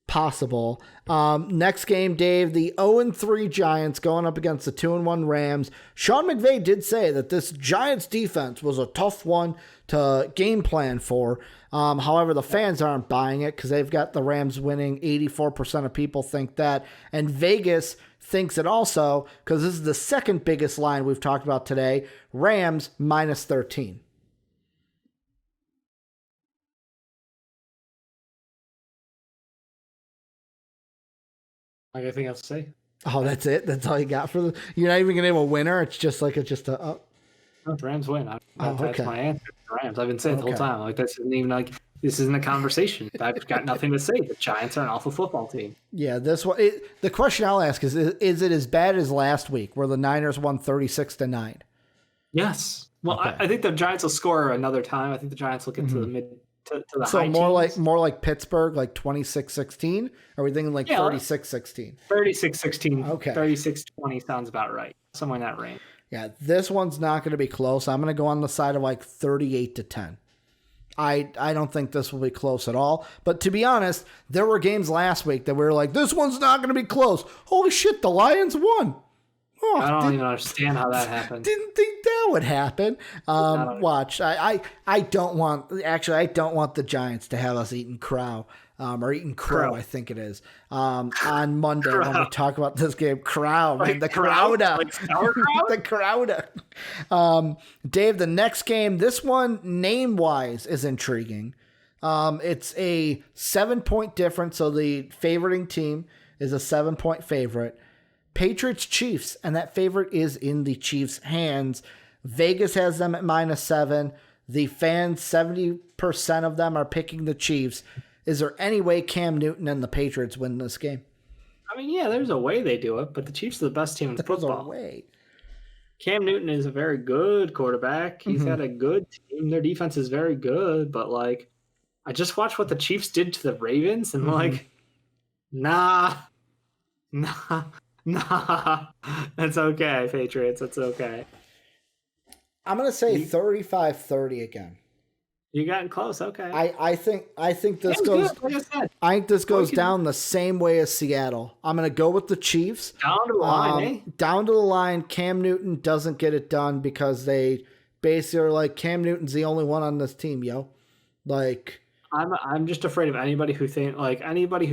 possible. Next game, Dave, the 0-3 Giants going up against the 2-1 Rams. Sean McVay did say that this Giants defense was a tough one to game plan for. However, the fans aren't buying it because they've got the Rams winning. 84% of people think that. And Vegas thinks it also because this is the second biggest line we've talked about today. Rams minus 13. I got anything else to say? Oh, that's it? That's all you got for you're not even going to have a winner? It's just like No, Rams win. That's okay. my answer. Rams. I've been saying the whole time. Like, this isn't even like, this isn't a conversation. I've got nothing to say. The Giants are an awful football team. Yeah, this one. The question I'll ask is it as bad as last week where the Niners won 36-9? Yes. Well, okay. I think the Giants will score another time. I think the Giants will get to the mid to the high teens. More like Pittsburgh, like 26-16? Are we thinking like 36-16? 36-16. Okay. 36-20 sounds about right. Somewhere in that range. Yeah, this one's not going to be close. I'm going to go on the side of like 38-10. I don't think this will be close at all. But to be honest, there were games last week that we were like, this one's not going to be close. Holy shit, the Lions won. Oh, I don't even understand how that happened. Didn't think that would happen. Watch. I don't want the Giants to have us eating crow. Or eating crow, I think it is. On Monday when we talk about this game. Crow, man. Like the Crowda. Like sauerkraut? The Crowda. Dave, the next game, this one, name-wise, is intriguing. It's a 7-point difference, so the favoriting team is a 7-point favorite. Patriots Chiefs, and that favorite is in the Chiefs' hands. Vegas has them at -7. The fans, 70% of them are picking the Chiefs. Is there any way Cam Newton and the Patriots win this game? I mean, yeah, there's a way they do it, but the Chiefs are the best team in football. There's a way. Cam Newton is a very good quarterback. He's had a good team. Their defense is very good, but like, I just watched what the Chiefs did to the Ravens, and like, nah. That's okay, Patriots. That's okay. I'm gonna say 35-30 again. You got close, okay. I think this goes. Good, like I said. I think this goes down the same way as Seattle. I'm gonna go with the Chiefs. Down to the line, eh? Down to the line. Cam Newton doesn't get it done because they basically are like, Cam Newton's the only one on this team, yo. Like, I'm just afraid of anybody who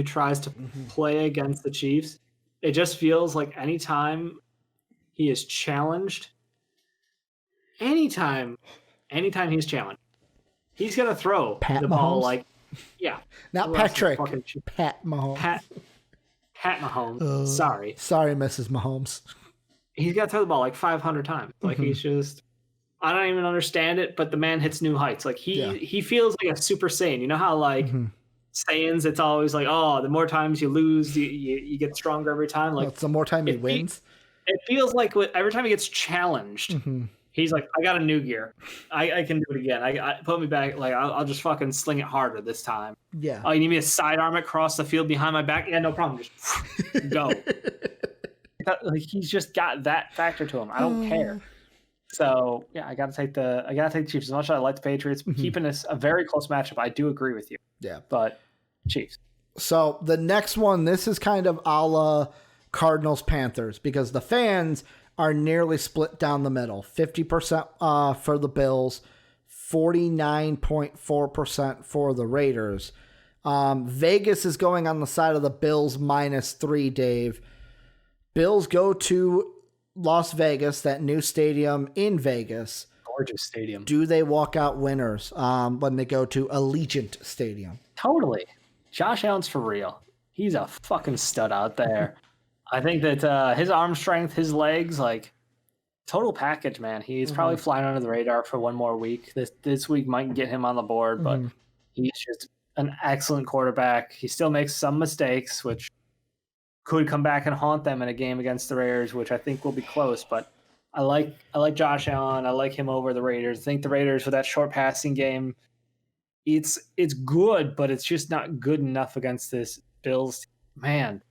tries to play against the Chiefs. It just feels like anytime he is challenged, anytime he's challenged, he's gonna throw the ball like, yeah, not Patrick, Pat Mahomes. Pat Mahomes. Sorry, Mrs. Mahomes. He's got to throw the ball like 500 times. Like he's just, I don't even understand it. But the man hits new heights. Like he feels like a Super Saiyan. You know how like Saiyans, it's always like, oh, the more times you lose, you get stronger every time. Like, it's the more time he wins. It feels like every time he gets challenged, he's like, I got a new gear. I can do it again. I put me back. Like, I'll just fucking sling it harder this time. Yeah. Oh, you need me to sidearm it across the field behind my back? Yeah, no problem. Just go. Like, he's just got that factor to him. I don't care. So yeah, I gotta take the Chiefs. As much as I like the Patriots, keeping this a very close matchup, I do agree with you. Yeah. But Chiefs. So the next one, this is kind of a la Cardinals Panthers because the fans are nearly split down the middle. 50% for the Bills, 49.4% for the Raiders. Vegas is going on the side of the Bills -3, Dave. Bills go to Las Vegas, that new stadium in Vegas. Gorgeous stadium. Do they walk out winners when they go to Allegiant Stadium? Totally. Josh Allen's for real. He's a fucking stud out there. I think that his arm strength, his legs, like, total package, man. He's probably flying under the radar for one more week. This week might get him on the board, but he's just an excellent quarterback. He still makes some mistakes, which could come back and haunt them in a game against the Raiders, which I think will be close. But I like Josh Allen. I like him over the Raiders. I think the Raiders with that short passing game, it's good, but it's just not good enough against this Bills. Man,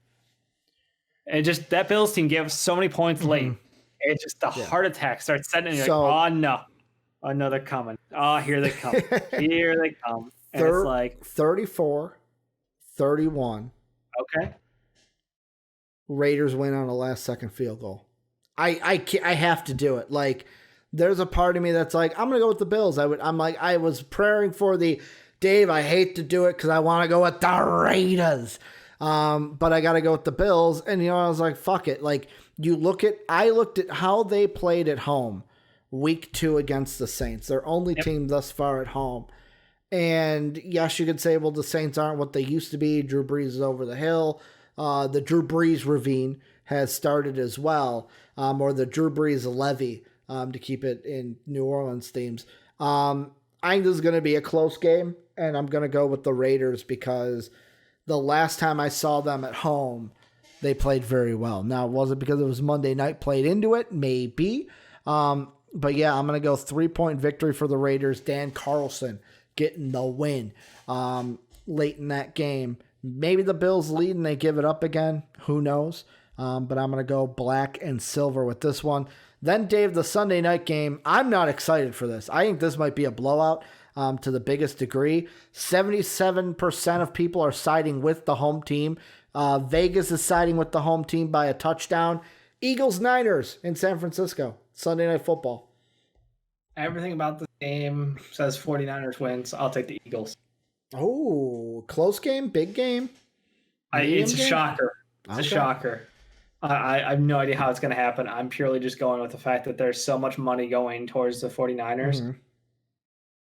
and just that Bills team gave us so many points late. It's just the heart attack starts setting in. You're like, oh no. Oh no, they're coming. Oh, here they come. Here they come. And it's like 34-31. Okay. Raiders win on a last-second field goal. I have to do it. Like, there's a part of me that's like, I'm gonna go with the Bills. I was praying for the Dave. I hate to do it because I want to go with the Raiders, but I got to go with the Bills. And I was like, fuck it. Like, I looked at how they played at home, week 2 against the Saints. Their only team thus far at home. And yes, you could say, well, the Saints aren't what they used to be. Drew Brees is over the hill. The Drew Brees ravine has started as well, or the Drew Brees levee, to keep it in New Orleans themes. I think this is going to be a close game, and I'm going to go with the Raiders because the last time I saw them at home, they played very well. Now, was it because it was Monday night played into it? Maybe. But yeah, I'm going to go 3-point victory for the Raiders. Dan Carlson getting the win late in that game. Maybe the Bills lead and they give it up again. Who knows? But I'm going to go black and silver with this one. Then, Dave, the Sunday night game. I'm not excited for this. I think this might be a blowout to the biggest degree. 77% of people are siding with the home team. Vegas is siding with the home team by a touchdown. Eagles-Niners in San Francisco. Sunday Night Football. Everything about the game says 49ers win, so I'll take the Eagles. Oh, close game, big game. It's a shocker. It's a shocker. I have no idea how it's going to happen. I'm purely just going with the fact that there's so much money going towards the 49ers. Mm-hmm.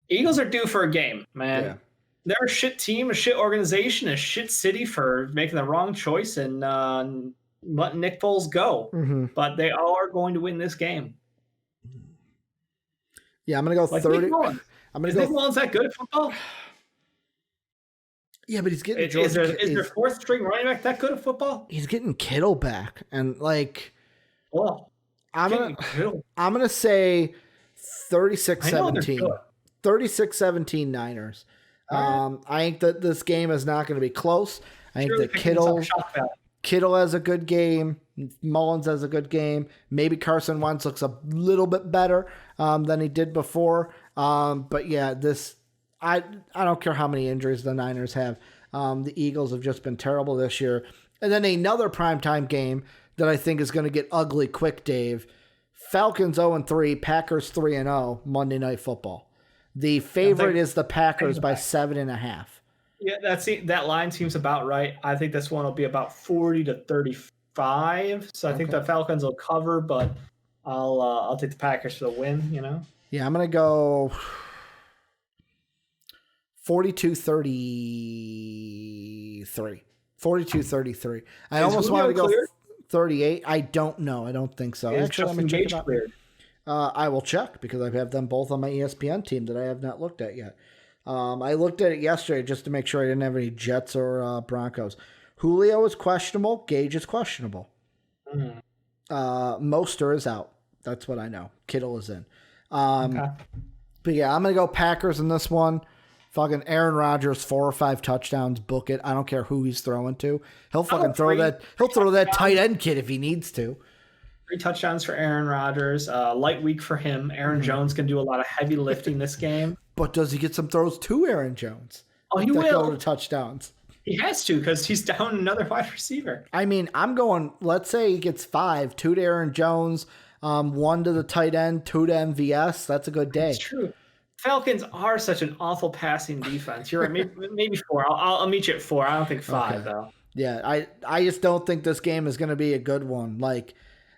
Eagles are due for a game, man. Yeah. They're a shit team, a shit organization, a shit city for making the wrong choice and letting Nick Foles go. Mm-hmm. But they are going to win this game. Yeah, I'm going to go 30. Is Nick Mullins that good at football? Yeah, but he's getting is their fourth string running back that good at football? He's getting Kittle back, and like, I'm gonna say 36-17. 36-17 Niners. Right. I think that this game is not going to be close. I think that Kittle has a good game. Mullins has a good game. Maybe Carson Wentz looks a little bit better than he did before. But yeah, I don't care how many injuries the Niners have. The Eagles have just been terrible this year. And then another primetime game that I think is going to get ugly quick, Dave. Falcons 0-3, Packers 3-0, Monday Night Football. The favorite is the Packers by 7.5. Yeah, that line seems about right. I think this one will be about 40-35. So I think the Falcons will cover, but I'll take the Packers for the win. Yeah, I'm gonna go 42-33. 42-33. I almost wanted to go 38. I don't know. I don't think so. Actually, let me check it out. I will check because I have them both on my ESPN team that I have not looked at yet. I looked at it yesterday just to make sure I didn't have any Jets or Broncos. Julio is questionable. Gage is questionable. Oster is out. That's what I know. Kittle is in. But yeah, I'm going to go Packers in this one. Fucking Aaron Rodgers, 4 or 5 touchdowns. Book it. I don't care who he's throwing to. He'll fucking throw that. He'll throw that tight end kid if he needs to. 3 touchdowns for Aaron Rodgers. Light week for him. Aaron Jones can do a lot of heavy lifting this game. But does he get some throws to Aaron Jones? Oh, he will. Go to touchdowns. He has to because he's down another wide receiver. I mean, I'm going, let's say he gets 5, 2 to Aaron Jones, 1 to the tight end, 2 to MVS. That's a good day. That's true. Falcons are such an awful passing defense. You're right. Maybe 4. I'll meet you at 4. I don't think 5, though. Yeah, I just don't think this game is going to be a good one. Like,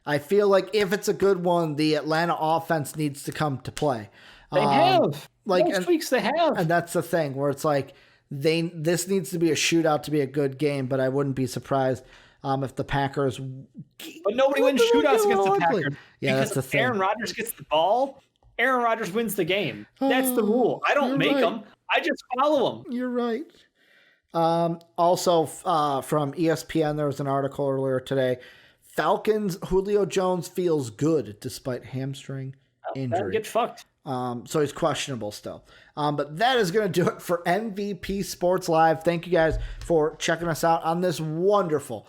I feel like if it's a good one, the Atlanta offense needs to come to play. They have. Most weeks they have. And that's the thing where it's like this needs to be a shootout to be a good game, but I wouldn't be surprised if the Packers. But nobody wins shootouts against the Packers. Yeah, that's the thing. Aaron Rodgers gets the ball. Aaron Rodgers wins the game. That's the rule. I don't make them. I just follow them. You're right. Also, from ESPN, there was an article earlier today. Falcons, Julio Jones feels good despite hamstring injury. Get fucked. So he's questionable still. But that is going to do it for MVP Sports Live. Thank you guys for checking us out on this wonderful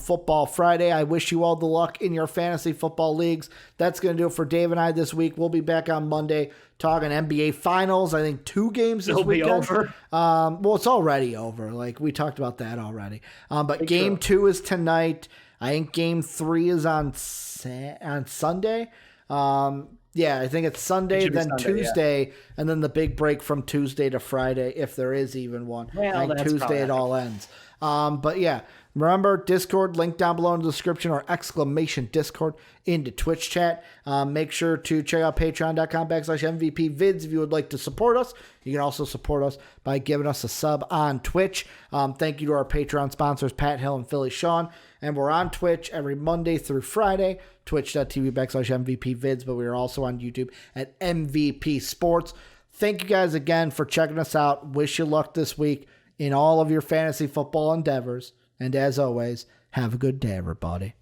Football Friday. I wish you all the luck in your fantasy football leagues. That's going to do it for Dave and I this week. We'll be back on Monday talking NBA Finals. I think 2 games this weekend. It'll be over. Well, it's already over. Like, we talked about that already. But Game 2 is tonight. I think Game 3 is on Sunday. Yeah, I think it's Sunday, then Sunday, Tuesday, and then the big break from Tuesday to Friday, if there is even one. Well, I think Tuesday it all ends. But yeah, remember, Discord, link down below in the description, or !Discord into Twitch chat. Make sure to check out patreon.com/MVP vids if you would like to support us. You can also support us by giving us a sub on Twitch. Thank you to our Patreon sponsors, Pat Hill and Philly Sean. And we're on Twitch every Monday through Friday, twitch.tv/MVP vids, but we are also on YouTube at MVP Sports. Thank you guys again for checking us out. Wish you luck this week in all of your fantasy football endeavors. And as always, have a good day, everybody.